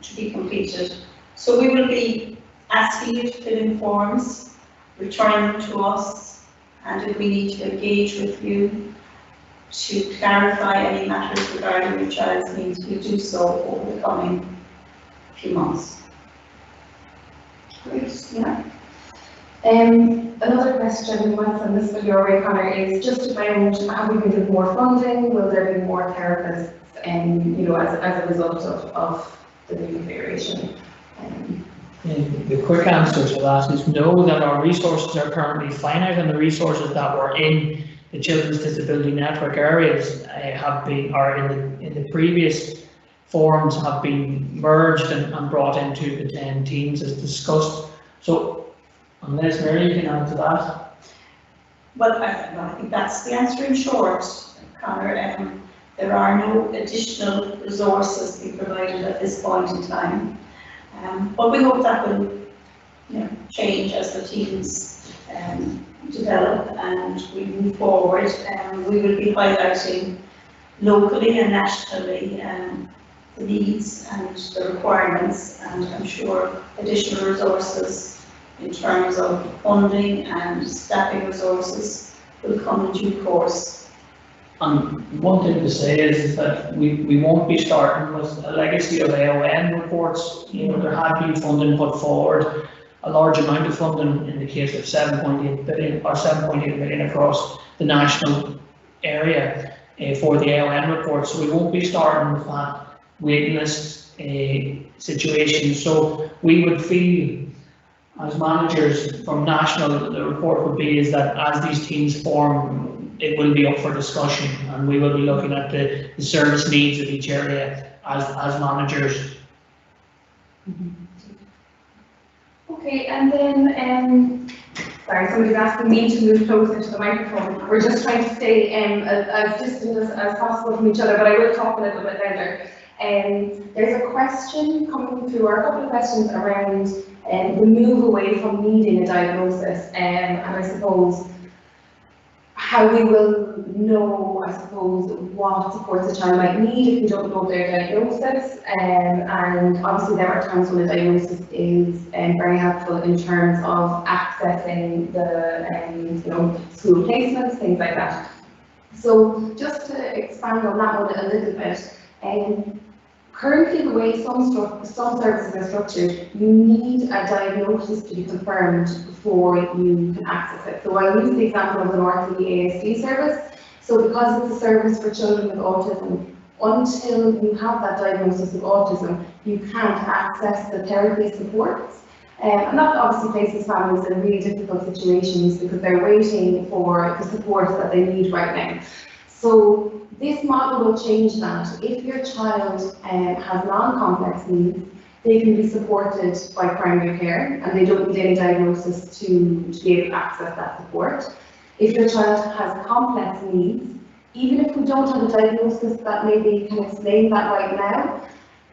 to be completed. So we will be asking you to fill in forms, return them to us, and if we need to engage with you to clarify any matters regarding your child's needs, we do so over the coming few months. Great, yeah. Another question we might send this video away, Conor, is just around, have we been given more funding? Will there be more therapists, you know, as a result of the reconfiguration? The quick answer to that is no, that our resources are currently finite, and the resources that were in the Children's Disability Network areas have been, or in the previous forms, have been merged and brought into the 10 teams as discussed. So unless Mary, you can add to that. Well, I think that's the answer in short, Conor. There are no additional resources being provided at this point in time. But we hope that will, you know, change as the teams develop and we move forward. We will be highlighting locally and nationally the needs and the requirements, and I'm sure additional resources in terms of funding and staffing resources will come in due course. And one thing to say is that we won't be starting with a legacy of AON reports. You know, there had been funding put forward, a large amount of funding in the case of 7.8 billion or 7.8 million across the national area for the AON report. So we won't be starting with that waiting list situation. So we would feel, as managers from national, the report would be is that as these teams form, it will be up for discussion, and we will be looking at the service needs of each area as managers. Okay, and then, sorry, somebody's asking me to move closer to the microphone. We're just trying to stay as distant as possible from each other, but I will talk a little bit louder. There's a question coming through, or a couple of questions around the move away from needing a diagnosis, and I suppose how we will know, I suppose, what supports a child might need if we don't know their diagnosis. And obviously there are times when a diagnosis is very helpful in terms of accessing the you know, school placements, things like that. So just to expand on that one a little bit, currently, the way some services are structured, you need a diagnosis to be confirmed before you can access it. So I'll use the example of the North ASD service. So because it's a service for children with autism, until you have that diagnosis of autism, you can't access the therapy supports. And that obviously places families in really difficult situations because they're waiting for the support that they need right now. So this model will change that. If your child has non-complex needs, they can be supported by primary care and they don't need any diagnosis to be able to access that support. If your child has complex needs, even if we don't have a diagnosis that maybe can explain that right now,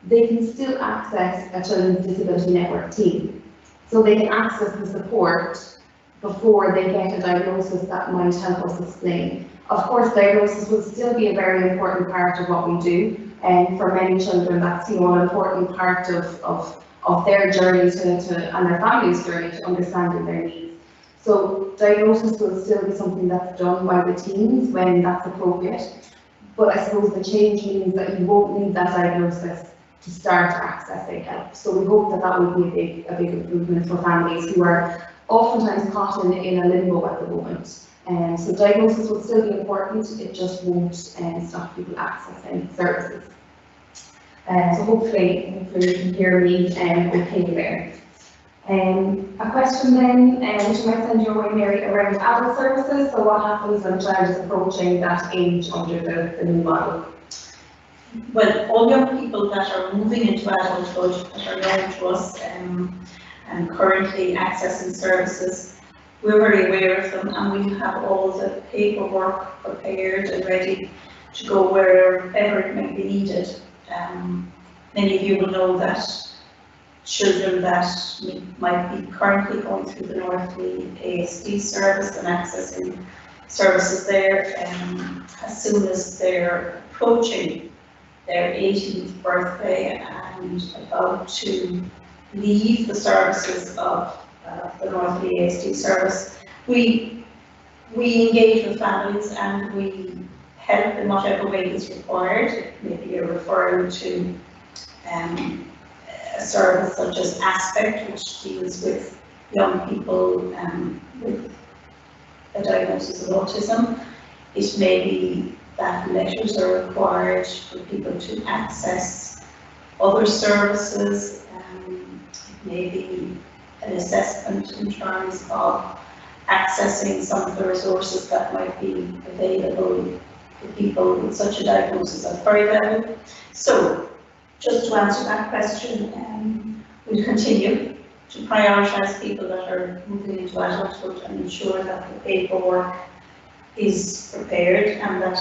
they can still access a Children's Disability Network team. So they can access the support before they get a diagnosis that might help us explain. Of course, diagnosis will still be a very important part of what we do, and for many children, that's, you know, an important part of their journey and their family's journey to understanding their needs. So diagnosis will still be something that's done by the teams when that's appropriate. But I suppose the change means that you won't need that diagnosis to start accessing help. So we hope that that will be a big improvement for families who are oftentimes caught in a limbo at the moment. And so diagnosis will still be important, it just won't stop people accessing services. So hopefully you can hear me okay there. A question then, which I might send your way, Mary, around adult services. So what happens when a child is approaching that age under the new model? Well, all young people that are moving into adulthood that are known to us and currently accessing services, we're very aware of them, and we have all the paperwork prepared and ready to go wherever it may be needed. Many of you will know that children that might be currently going through the Northleigh ASD service and accessing services there, as soon as they're approaching their 18th birthday and about to leave the services of the Northleigh ASD service, we engage with families and we help in whatever way is required. Maybe a referral to a service such as Aspect, which deals with young people with a diagnosis of autism. It may be that letters are required for people to access other services. It may be an assessment in terms of accessing some of the resources that might be available for people with such a diagnosis at very level. So, just to answer that question, we'll continue to prioritise people that are moving into adulthood and ensure that the paperwork is prepared and that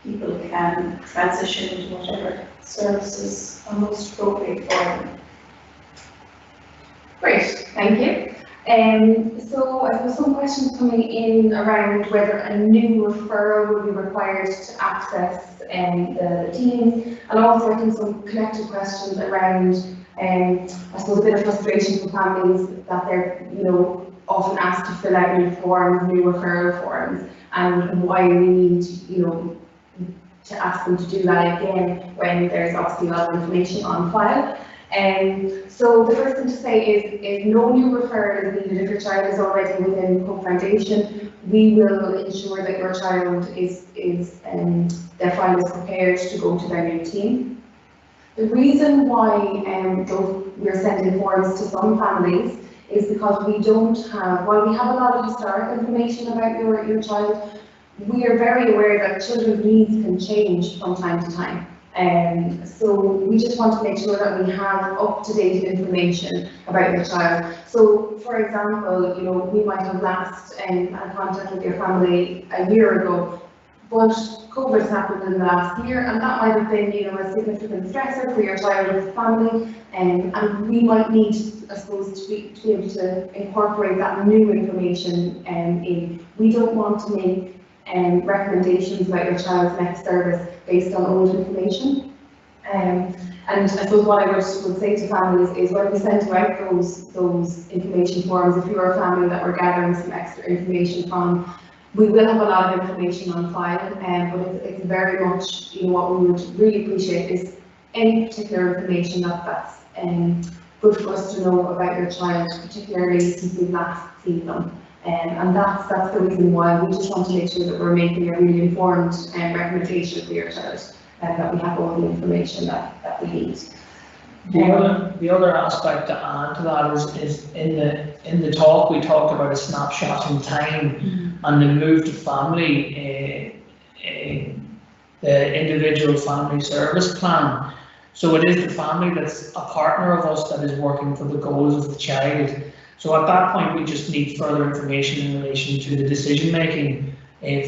people can transition into whatever services are most appropriate for them. Great, thank you. So I suppose some questions coming in around whether a new referral will be required to access the teams, and also I think some connected questions around I suppose a bit of frustration for families that they're often asked to fill out new forms, new referral forms, and why we need to ask them to do that again when there's obviously a lot of information on file. So the first thing to say is no new referral is needed if your child is already within Cork Foundation. We will ensure that your child their file is prepared to go to their new team. The reason why we're sending forms to some families is because we don't have, while we have a lot of historic information about your child, we are very aware that children's needs can change from time to time. So we just want to make sure that we have up-to-date information about your child. So, for example, we might have last had contact with your family a year ago, but COVID has happened in the last year, and that might have been, a significant stressor for your child or family, and we might need, I suppose, to be able to incorporate that new information in. We don't want to make recommendations about your child's next service based on old information. And I suppose what I would say to families is when we send out those information forms, if you're a family that we're gathering some extra information from, we will have a lot of information on file, but it's very much, what we would really appreciate is any particular information that's good for us to know about your child, particularly since we've last seen them. And that's the reason why we just want to make sure that we're making a really informed recommendation for your child, and that we have all the information that we need. The other aspect to add to that is in the talk we talked about a snapshot in time and the move to family, the individual family service plan. So it is the family that's a partner of us that is working for the goals of the child. So at that point we just need further information in relation to the decision making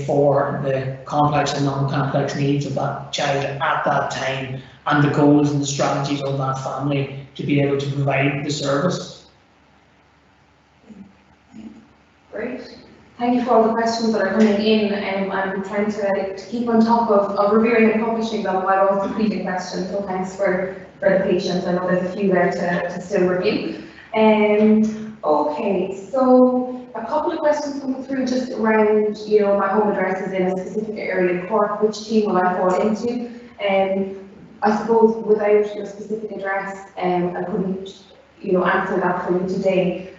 for the complex and non-complex needs of that child at that time, and the goals and the strategies of that family to be able to provide the service. Great. Thank you for all the questions that are coming in. I'm trying to keep on top of reviewing and publishing them while also reading questions, so thanks for the patience. I know there's a few there to still review. Okay, so a couple of questions coming through just around, you know, my home address is in a specific area in Cork, which team will I fall into? I suppose without your specific address, I couldn't, you know, answer that for you today.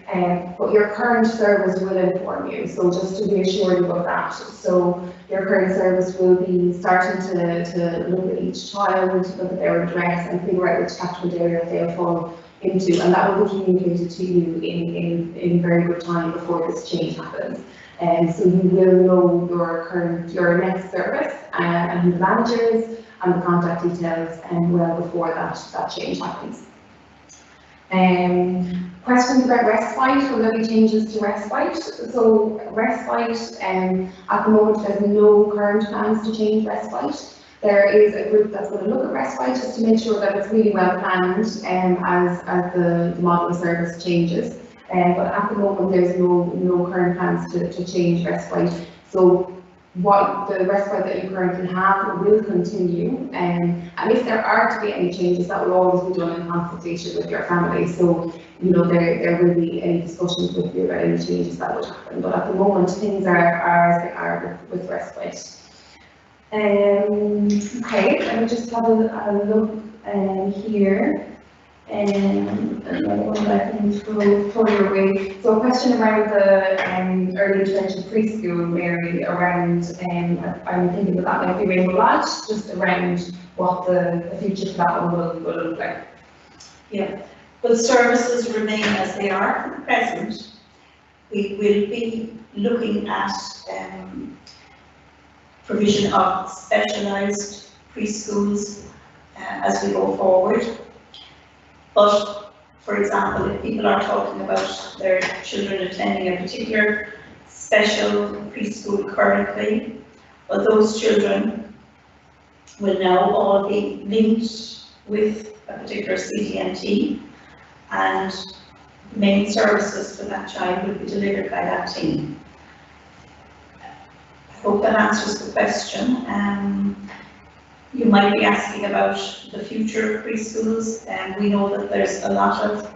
But your current service will inform you, so just to reassure you of that. So your current service will be starting to look at each child, look at their address and figure out which catchment area they'll fall into, and that will be communicated to you in very good time before this change happens. And so you will know your next service and who the manager is and the contact details well before that change happens. Questions about respite, will there be changes to respite? So respite, at the moment there's no current plans to change respite. There is a group that's going to look at respite just to make sure that it's really well planned as the model of service changes. But at the moment there's no current plans to change respite. So what the respite that you currently have will continue, and if there are to be any changes, that will always be done in consultation with your family. So you know there will be any discussions with you about any changes that would happen. But at the moment things are as they are with respite. Okay, let me just have a look here. Another one that I can throw your way. So a question around the early intervention preschool, Mary, around, I'm thinking that might be Rainbow Lodge, just around what the future for that one will look like. Yeah, but services remain as they are for the present. We will be looking at provision of specialised preschools as we go forward. But, for example, if people are talking about their children attending a particular special preschool currently, well, those children will now all be linked with a particular CDNT, and the main services for that child will be delivered by that team. I hope that answers the question. You might be asking about the future of preschools, and we know that there's a lot of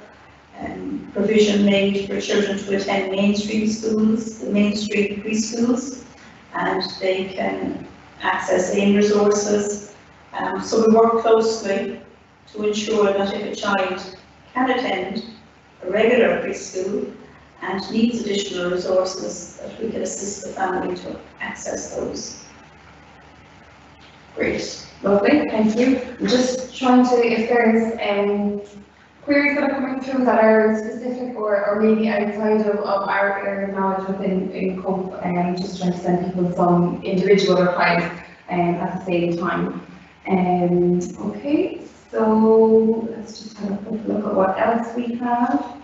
provision made for children to attend mainstream schools, the mainstream preschools, and they can access AIM resources. So we work closely to ensure that if a child can attend a regular preschool and needs additional resources, that we can assist the family to access those. Great, lovely, thank you. I'm just trying to, if there's queries that are coming through that are specific or maybe outside of our area of knowledge within COPE, just trying to send people some individual replies at the same time. Okay, so let's just have a quick look at what else we have.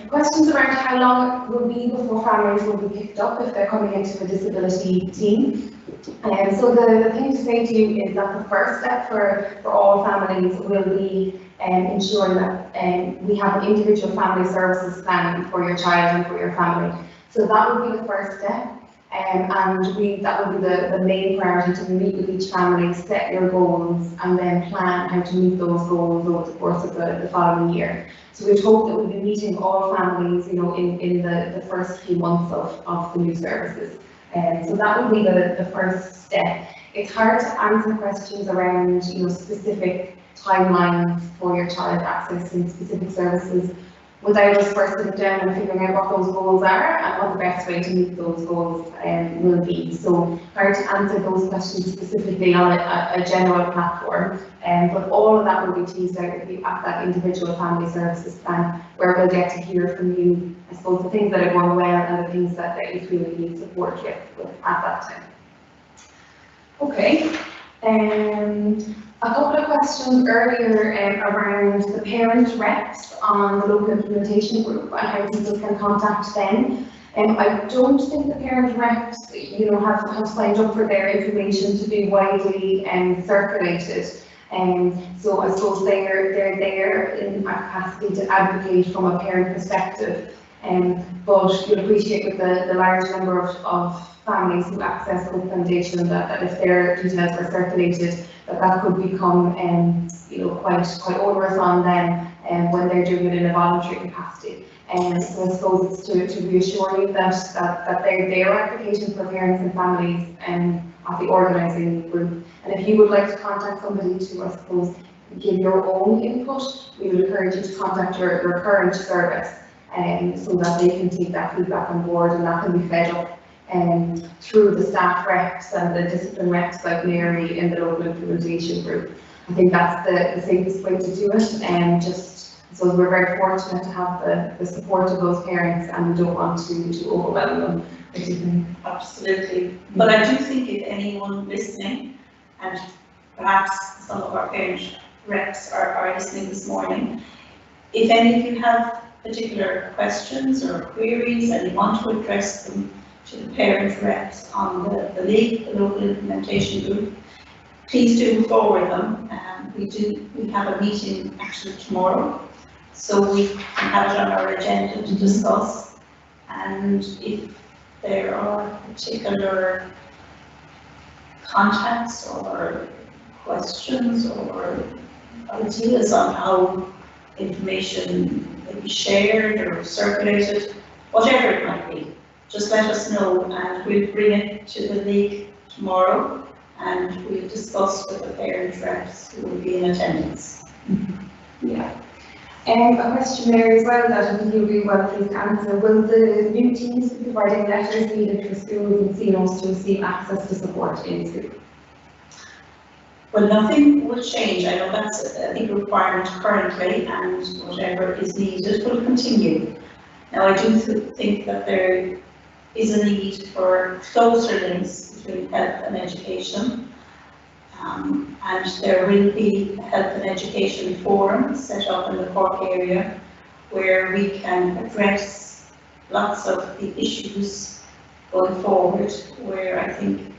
Questions around how long it will be before families will be picked up if they're coming into a disability team. So the thing to say to you is that the first step for all families will be ensuring that we have an individual family services plan for your child and for your family. So that would be the first step. And that would be the main priority, to meet with each family, set your goals, and then plan how to meet those goals over the course of the following year. So we'd hope that we'll be meeting all families, you know, in the first few months of the new services. So that would be the first step. It's hard to answer questions around, you know, specific timelines for your child accessing specific services without us first sitting down and figuring out what those goals are and what the best way to meet those goals will be. So hard to answer those questions specifically on a general platform, but all of that will be teased out with you at that individual family services plan, where we'll get to hear from you, I suppose, the things that are going well and the things that you feel you need support with at that time. Okay. A couple of questions earlier around the parent reps on the local implementation group and how people can contact them. I don't think the parent reps, you know, have signed up for their information to be widely circulated. So I suppose they're there in a capacity to advocate from a parent perspective. But you'll appreciate with the large number of families who access Hope Foundation that if their details are circulated, that could become you know, quite onerous on them when they're doing it in a voluntary capacity. And so I suppose it's to reassure you that their application for parents and families at the organising group. And if you would like to contact somebody to, I suppose, give your own input, we would encourage you to contact your current service so that they can take that feedback on board, and that can be fed up through the staff reps and the discipline reps like Mary in the local implementation group. I think that's the safest way to do it, and so we're very fortunate to have the support of those parents, and we don't want to overwhelm them. What do you think? Absolutely. But I do think if anyone listening, and perhaps some of our parent reps are listening this morning, if any of you have particular questions or queries and you want to address them to the parent reps on the league, the local implementation group, please do forward them. We have a meeting actually tomorrow, so we can have it on our agenda to discuss. And if there are particular contacts or questions or ideas on how information may be shared or circulated, whatever it might be, just let us know, and we'll bring it to the league tomorrow, and we'll discuss with the parent reps who will be in attendance. Yeah. A question there as well that I think you'll be well pleased to answer. Will the new teams be providing letters needed for schools and CNOs to receive access to support in school? Well, nothing will change. I know that's a big requirement currently, and whatever is needed will continue. Now, I do think that there is a need for closer links between health and education. And there will be a health and education forum set up in the Cork area where we can address lots of the issues going forward, where I think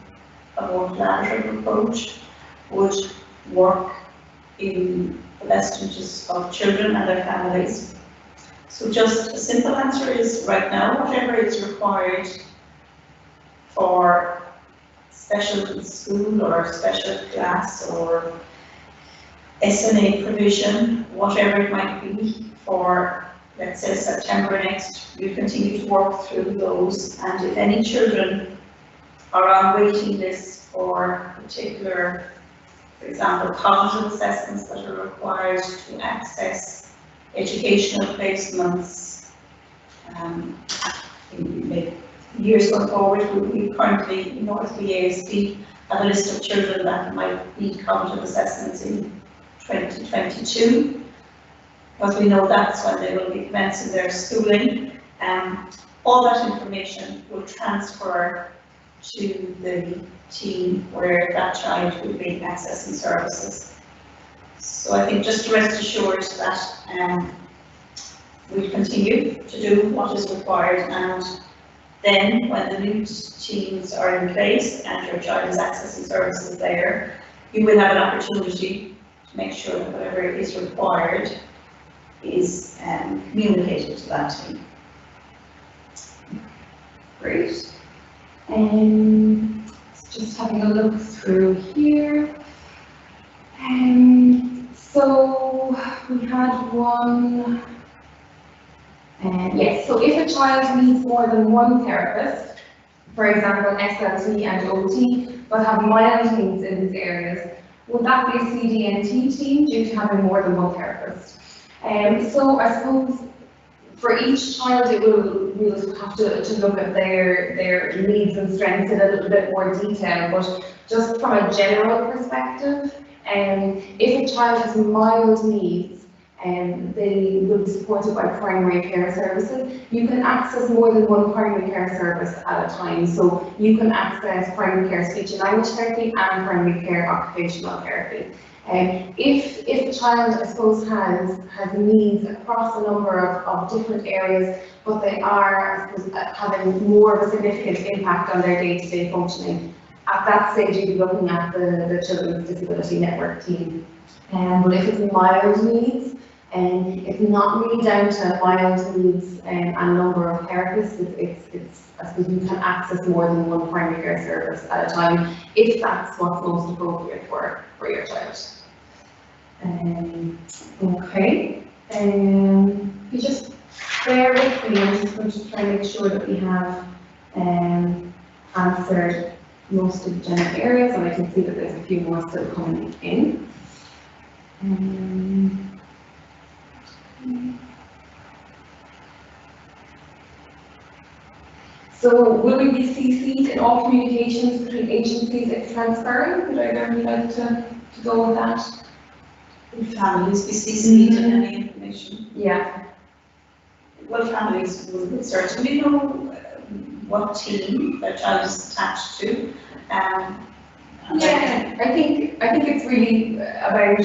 a more collaborative approach would work in the best interests of children and their families. So just a simple answer is, right now, whatever is required for special school or special class or SNA provision, whatever it might be for, let's say, September next, we continue to work through those. And if any children are on waiting lists for particular, for example, cognitive assessments that are required to access educational placements, in years going forward, we currently, in North VASD, have a list of children that might need cognitive assessments in 2022, because we know that's when they will be commencing their schooling. All that information will transfer to the team where that child will be accessing services. So I think just to rest assured that we'll continue to do what is required, and then when the new teams are in place and your child is accessing services there, you will have an opportunity to make sure that whatever is required is communicated to that team. Great. Just having a look through here. So we had one. Yes, so if a child needs more than one therapist, for example SLT and OT, but have mild needs in these areas, would that be a CDNT team due to having more than one therapist? So I suppose for each child we'll have to look at their needs and strengths in a little bit more detail, but just from a general perspective, if a child has mild needs, they will be supported by primary care services. You can access more than one primary care service at a time. So you can access primary care speech and language therapy and primary care occupational therapy. If a child, I suppose, has needs across a number of different areas, but they are, I suppose, having more of a significant impact on their day-to-day functioning, at that stage you'd be looking at the Children's Disability Network team. But if it's mild needs, it's not really down to mild needs and number of therapists. It's I suppose you can access more than one primary care service at a time if that's what's most appropriate for your child. Okay. You just bear with going to try and make sure that we have answered most of the general areas, and I can see that there's a few more still coming in. So will we be CC'd in all communications between agencies if transferring? Would either of you like to go with that? Would families be CC'd in any information? Yeah. Well, families would certainly know what team their child is attached to. Yeah, I think it's really about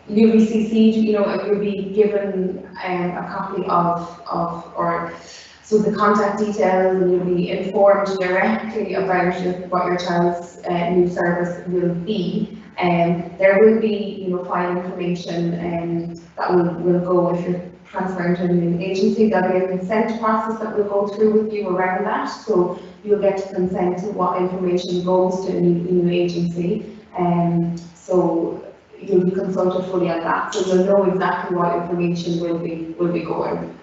you'll be CC'd, you know, you'll be given a copy of or so the contact details, and you'll be informed directly about what your child's new service will be. There will be, you know, file information that will go if you're transferring to a new agency. There'll be a consent process that will go through with you around that. So you'll get to consent to what information goes to a new agency. So you'll be consulted fully on that. So you'll know exactly what information will be going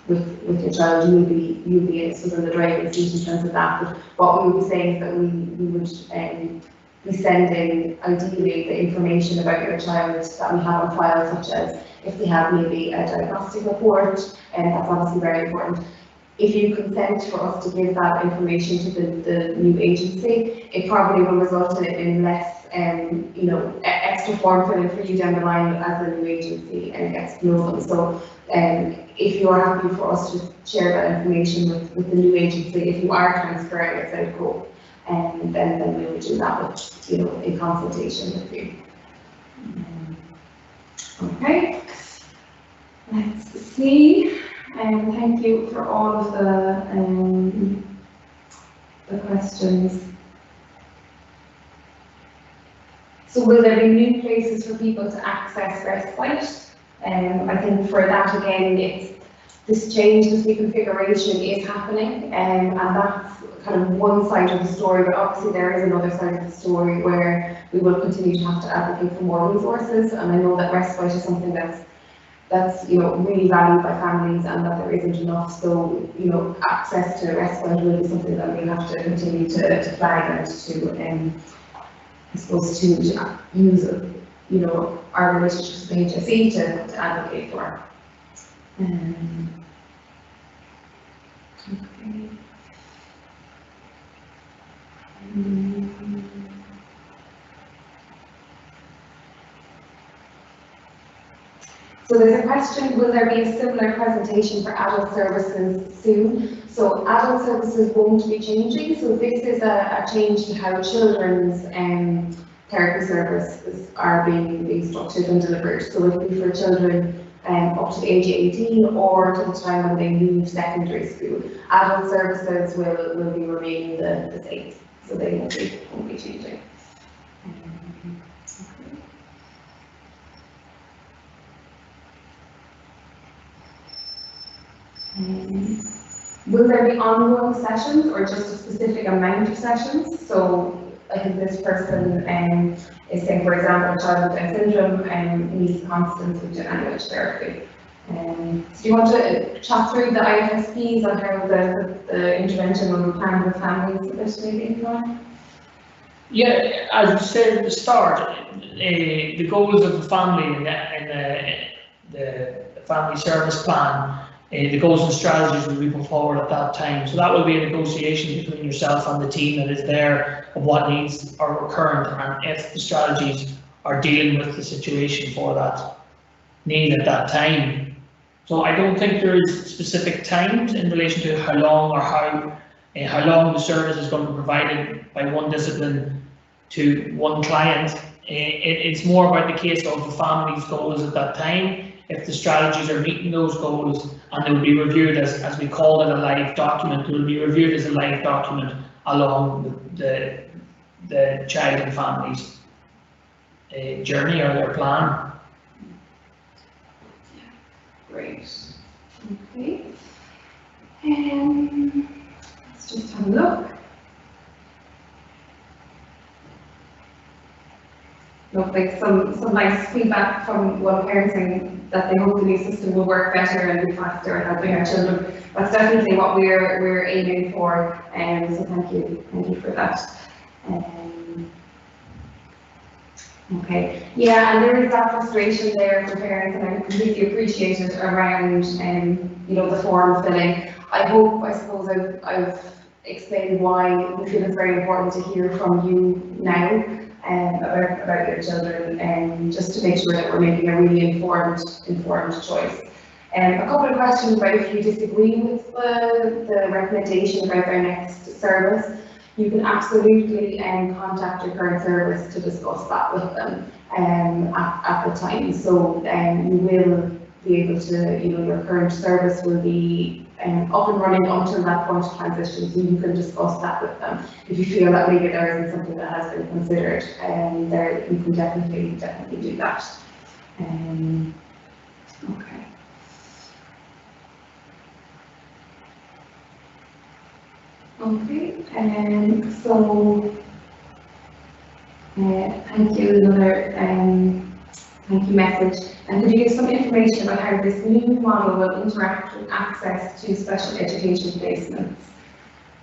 with your child. You'll be sort of in the driving seat in terms of that. But what we would be saying is that we would be sending ideally the information about your child that we have on file, such as if they have maybe a diagnostic report, and that's obviously very important. If you consent for us to give that information to the new agency, it probably will result in less, you know, extra form filling for you down the line as a new agency and gets to know them. So, if you are happy for us to share that information with the new agency, if you are transferring outside Cork, then we would do that with, you know, in consultation with you. Okay, let's see. Thank you for all of the questions. So will there be new places for people to access Respite? I think for that again, this change, this reconfiguration is happening, and that's kind of one side of the story, but obviously there is another side of the story where we will continue to have to advocate for more resources, and I know that Respite is something that's you know, really valued by families, and that there isn't enough. So, you know, access to Respite will be something that we have to continue to flag and to, I suppose, to use, you know, our relationships with HSE to advocate for. Okay. So there's a question, will there be a similar presentation for adult services soon? So adult services won't be changing, so this is a change to how children's therapy services are being structured and delivered. So it will be for children up to the age of 18 or to the time when they leave secondary school. Adult services will be remaining the same, so they won't be changing. Will there be ongoing sessions or just a specific amount of sessions? So I think this person is saying, for example, a child with Down syndrome needs constant speech and language therapy. So do you want to chat through the IFSPs and how the intervention will be planned with families, maybe? Yeah, as you said at the start, the goals of the family and the family service plan, the goals and strategies will be put forward at that time. So that will be a negotiation between yourself and the team that is there of what needs are current, and if the strategies are dealing with the situation for that need at that time. So I don't think there is specific times in relation to how long or how long the service is going to be provided by one discipline to one client. It's more about the case of the family's goals at that time. If the strategies are meeting those goals, and they will be reviewed as we call it, a live document, it will be reviewed as a live document along with the child and family's journey or their plan. Great. Okay. Let's just have a look. Look like some nice feedback from one parent saying that they hope the new system will work better and be faster at helping our children. That's definitely what we're aiming for, so thank you for that. Okay, yeah, and there is that frustration there for parents, and I completely appreciate it around, the form filling. I suppose I've explained why we feel it's very important to hear from you now about your children, and just to make sure that we're making a really informed choice. A couple of questions about if you disagree with the recommendation about their next service. You can absolutely contact your current service to discuss that with them at the time. So you will be able to, your current service will be up and running until that point of transition, so you can discuss that with them. If you feel that maybe there isn't something that has been considered, there you can definitely do that. Okay. Okay, so thank you. Another thank you message. And could you give some information about how this new model will interact with access to special education placements?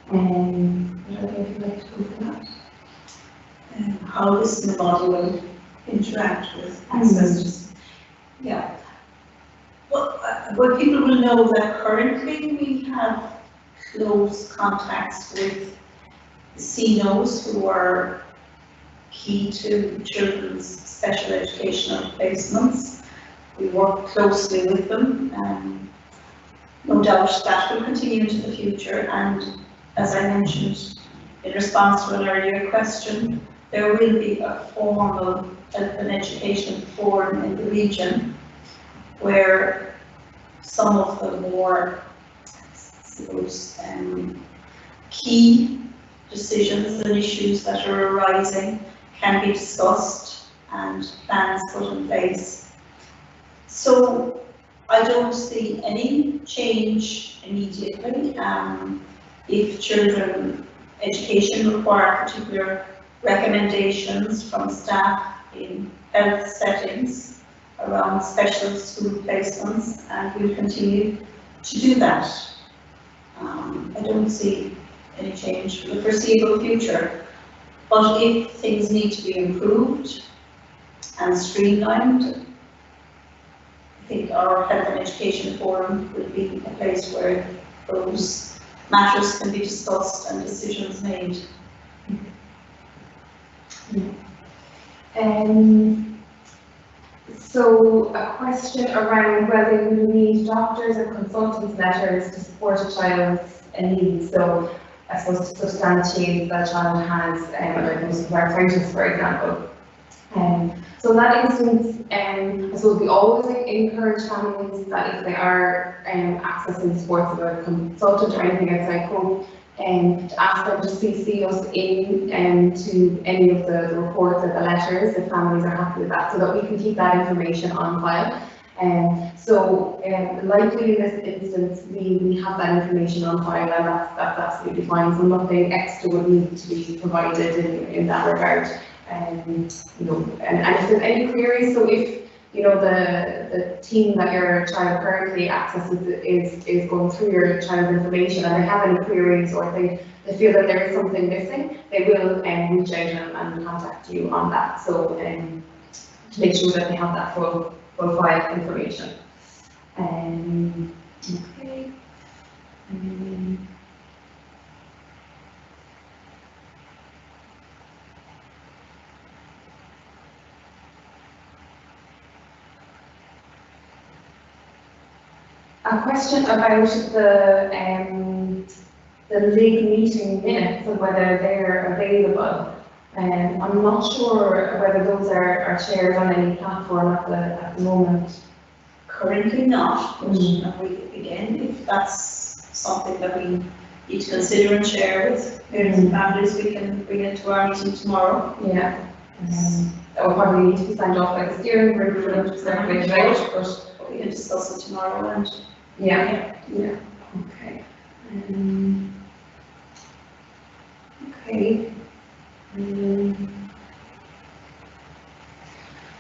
I don't know if you'd like to go for that. How this new model will interact with access. Yeah. Well, people will know that currently we have close contacts with CNOs who are key to children's special educational placements. We work closely with them. No doubt that will continue into the future, and as I mentioned in response to an earlier question, there will be a formal an education forum in the region where some of the more key decisions and issues that are arising can be discussed and plans put in place. So I don't see any change immediately. If children education require particular recommendations from staff in health settings around special school placements, and we'll continue to do that. I don't see any change for the foreseeable future, but if things need to be improved and streamlined, I think our Health and Education Forum would be a place where those matters can be discussed and decisions made. So a question around whether you need doctors or consultants letters to support a child's needs. So I suppose to substantiate that a child has a diagnosis of arthritis, for example. So in that instance, I suppose we always encourage families that if they are accessing supports of a consultant or anything outside Cork, to ask them to CC us in to any of the reports or the letters if families are happy with that, so that we can keep that information on file. So likely in this instance we have that information on file, and that's absolutely fine. So nothing extra would need to be provided in that regard. And if there's any queries, so if the team that your child currently accesses is going through your child's information and they have any queries, or they feel that there is something missing, they will reach out and contact you on that. So to make sure that they have that full file information. Okay. A question about the league meeting minutes and whether they're available. I'm not sure whether those are shared on any platform at the moment. Currently not, but again, if that's something that we need to consider and share with parents and families, we can bring it to our meeting tomorrow. Yeah. That will probably need to be signed off by the steering group for them to circulate it out, but we can discuss it tomorrow. And yeah. Okay. Okay.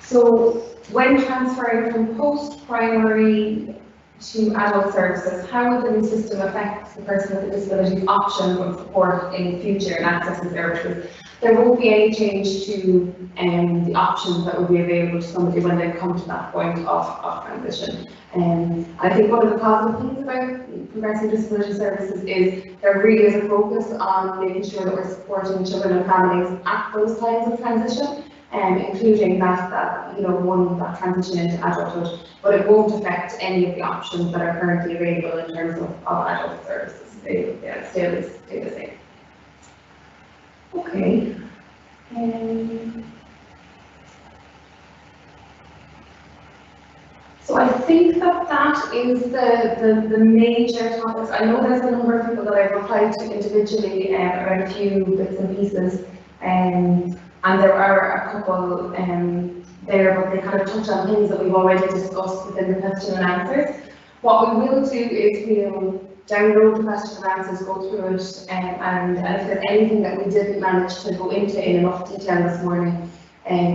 So when transferring from post-primary to adult services, how will the new system affect the person with a disability's options of support in future and accessing services? There won't be any change to the options that will be available to somebody when they come to that point of transition. I think one of the positive things about progressive disability services is there really is a focus on making sure that we're supporting children and families at those times of transition, including that that transition into adulthood, but it won't affect any of the options that are currently available in terms of adult services. They stay the same. Okay. So I think that is the major topics. I know there's a number of people that I've replied to individually around a few bits and pieces, and there are a couple there, but they kind of touch on things that we've already discussed within the question and answers. What we will do is we'll download the question and answers, go through it, and if there's anything that we didn't manage to go into in enough detail this morning,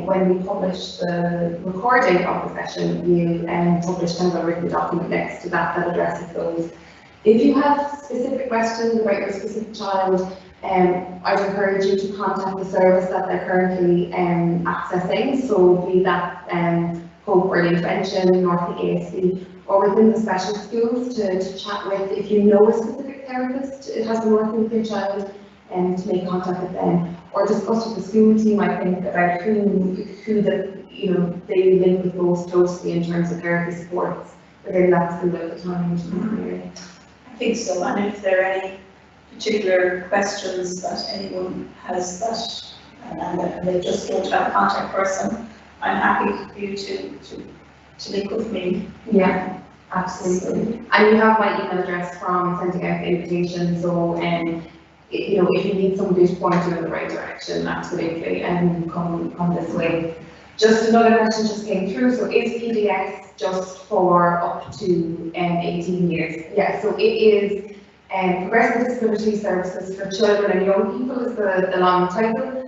when we publish the recording of the session, we'll publish kind of a written document next to that addresses those. If you have specific questions about your specific child, I'd encourage you to contact the service that they're currently accessing, so be that Hope or Intervention, North ASC, or within the special schools to chat with. If you know a specific therapist, it has been working with your child, to make contact with them, or discuss with the school team, I think, about who they link with most closely in terms of therapy supports within that school at the time. I think so, and if there are any particular questions that anyone has and they just don't have a contact person, I'm happy for you to link with me. Yeah, absolutely. And you have my email address from sending out the invitation, so if you need somebody to point you in the right direction, absolutely, and come this way. Just another question just came through. So is PDS just for up to 18 years? Yeah, so it is Progressive Disability Services for Children and Young People is the long title.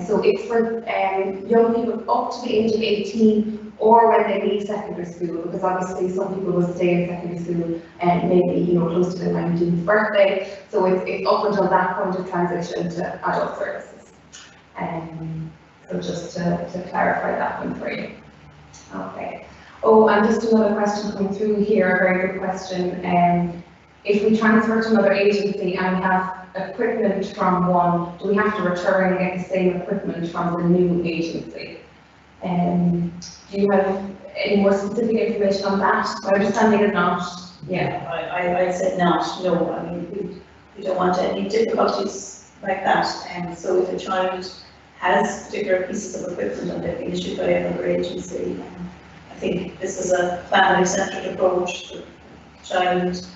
So it's for young people up to the age of 18 or when they leave secondary school, because obviously some people will stay in secondary school and maybe close to their 19th birthday. So it's up until that point of transition to adult services. So just to clarify that one for you. Okay. Oh, and just another question coming through here, a very good question. If we transfer to another agency and we have equipment from one, do we have to return and get the same equipment from the new agency? Do you have any more specific information on that? My understanding is not. Yeah. I said not, no. I mean, we don't want any difficulties like that. And so if a child has particular pieces of equipment and they've been issued by another agency, I think this is a family-centred approach. The child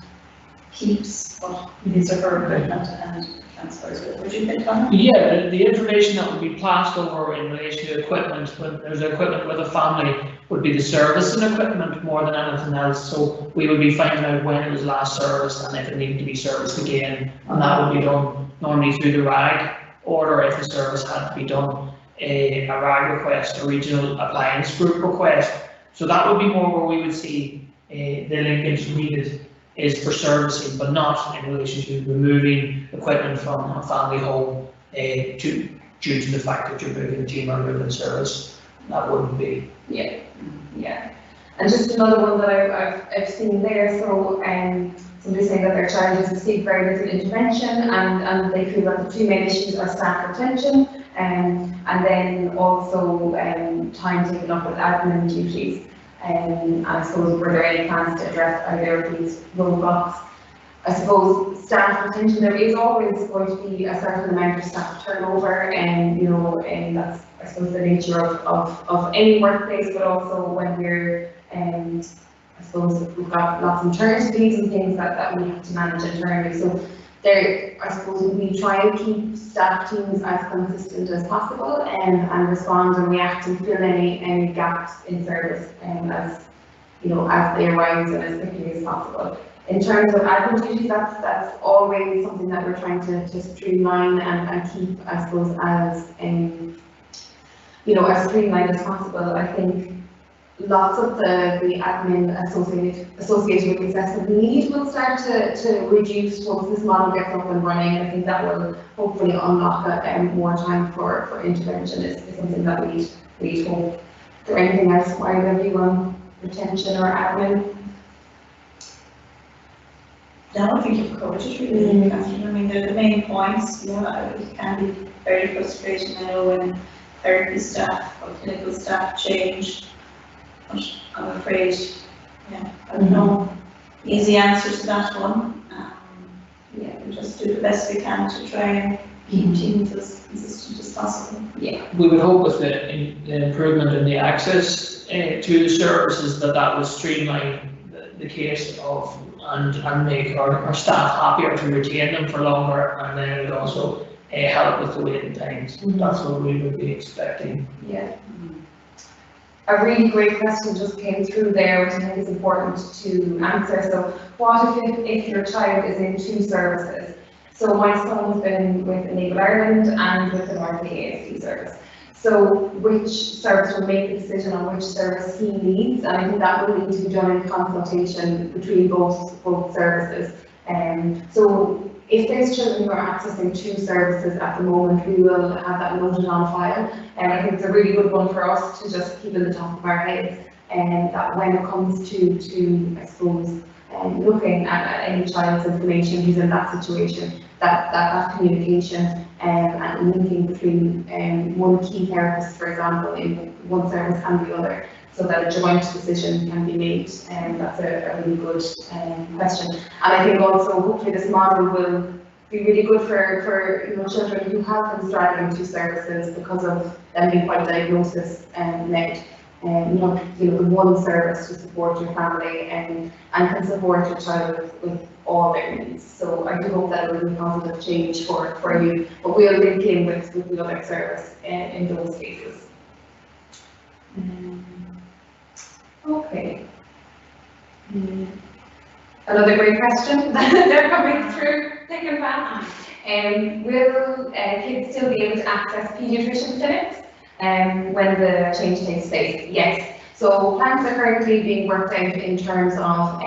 keeps what his or her equipment and transfers it. Would you think, Conor? Yeah, the information that would be passed over in relation to equipment, when there's equipment with a family, would be the service and equipment more than anything else. So we would be finding out when it was last serviced and if it needed to be serviced again, and that would be done normally through the RAG order if the service had to be done, a RAG request, a regional appliance group request. So that would be more where we would see the linkage needed is for servicing, but not in relation to removing equipment from a family home due to the fact that you're moving team or moving service. That wouldn't be. Yeah, yeah. And just another one that I've seen there. So somebody saying that their child has received very little intervention, and they feel that the two main issues are staff retention and then also time taken up with admin duties. I suppose, were there any plans to address either of these roadblocks? I suppose staff retention, there is always going to be a certain amount of staff turnover, and that's, I suppose, the nature of any workplace, but also when we're, I suppose, we've got lots of maternity leaves and things that we have to manage internally. So there, I suppose, we try and keep staff teams as consistent as possible and respond and react and fill any gaps in service as they arise and as quickly as possible. In terms of admin duties, that's always something that we're trying to streamline and keep, I suppose, as streamlined as possible. I think lots of the admin associated with the assessment need will start to reduce once this model gets up and running. I think that will hopefully unlock more time for intervention is something that we hope. Is there anything else either of you on retention or admin? No, I think you've covered it really, Catherine. I mean, they're the main points. It can be very frustrating, I know, when therapy staff or clinical staff change. But I'm afraid, I don't know easy answer to that one. We just do the best we can to try and keep teams as consistent as possible. Yeah, we would hope with the improvement in the access to the services that would streamline the case of and make our staff happier to retain them for longer, and then it would also help with the waiting times. That's what we would be expecting. Yeah. A really great question just came through there, which I think is important to answer. So what if your child is in 2 services? So my son has been with Enable Ireland and with the Northern ASD service. So which service will make the decision on which service he needs, and I think that will need to be done in consultation between both services. So if there's children who are accessing 2 services at the moment, we will have that noted on file. And I think it's a really good one for us to just keep in the top of our heads, and that when it comes to I suppose, looking at any child's information who's in that situation, that communication and linking between one key therapist, for example, in one service and the other, so that a joint decision can be made. That's a really good question. And I think also hopefully this model will be really good for children who have been straddling 2 services because of them being quite diagnosis led. The one service to support your family and can support your child with all their needs. So I do hope that it will be a positive change for you, but we'll link in with the other service in those cases. Okay. Another great question that they're coming through thick and fast. Will kids still be able to access paediatrician clinics when the change takes place? Yes. So plans are currently being worked out in terms of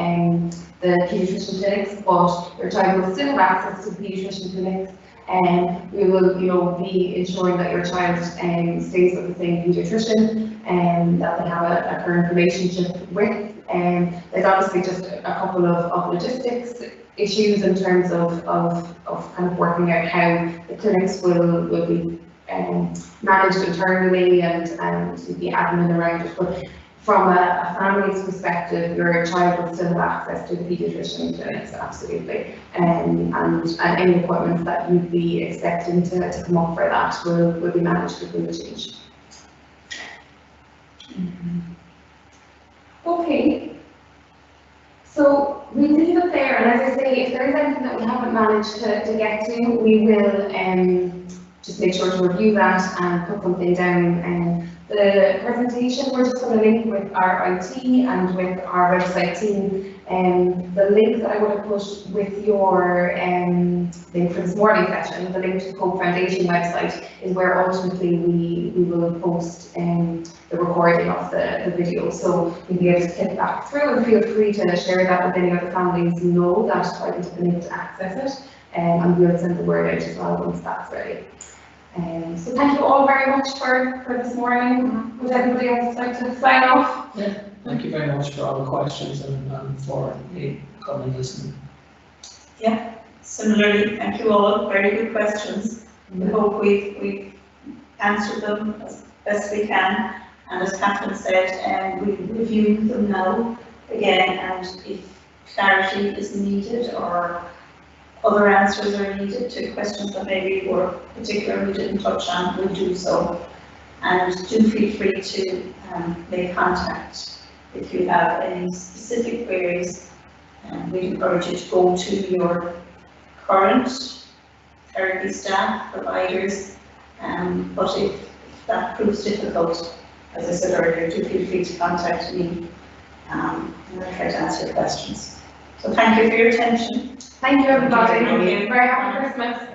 the paediatrician clinics, but your child will still have access to paediatrician clinics, and we will, be ensuring that your child stays with the same paediatrician and that they have a current relationship with. There's obviously just a couple of logistics issues in terms of kind of working out how the clinics will be managed internally and the admin around it. But from a family's perspective, your child will still have access to the paediatrician clinics, absolutely. And any appointments that you'd be expecting to come up for that will be managed within the change. Okay, so we leave it there, and as I say, if there is anything that we haven't managed to get to, we will just make sure to review that and put something down. The presentation, we're just going to link with our IT and with our website team. The link that I would have put with your link for this morning session, the link to the Cork Foundation website, is where ultimately we will post the recording of the video. So you'll be able to click back through, and feel free to share that with any other families who know that I have been able to access it. And we'll send the word out as well once that's ready. So thank you all very much for this morning. Would anybody else like to sign off? Yeah, thank you very much for all the questions and for coming and listening. Yeah, similarly, thank you all. Very good questions. We hope we've answered them as best we can. And as Catherine said, we review them now again, and if clarity is needed or other answers are needed to questions that maybe were particularly didn't touch on, we'll do so. And do feel free to make contact if you have any specific queries. We encourage you to go to your current therapy staff, providers, but if that proves difficult, as I said earlier, do feel free to contact me and I'll try to answer your questions. So thank you for your attention. Thank you, everybody. Thank you. Very happy Christmas.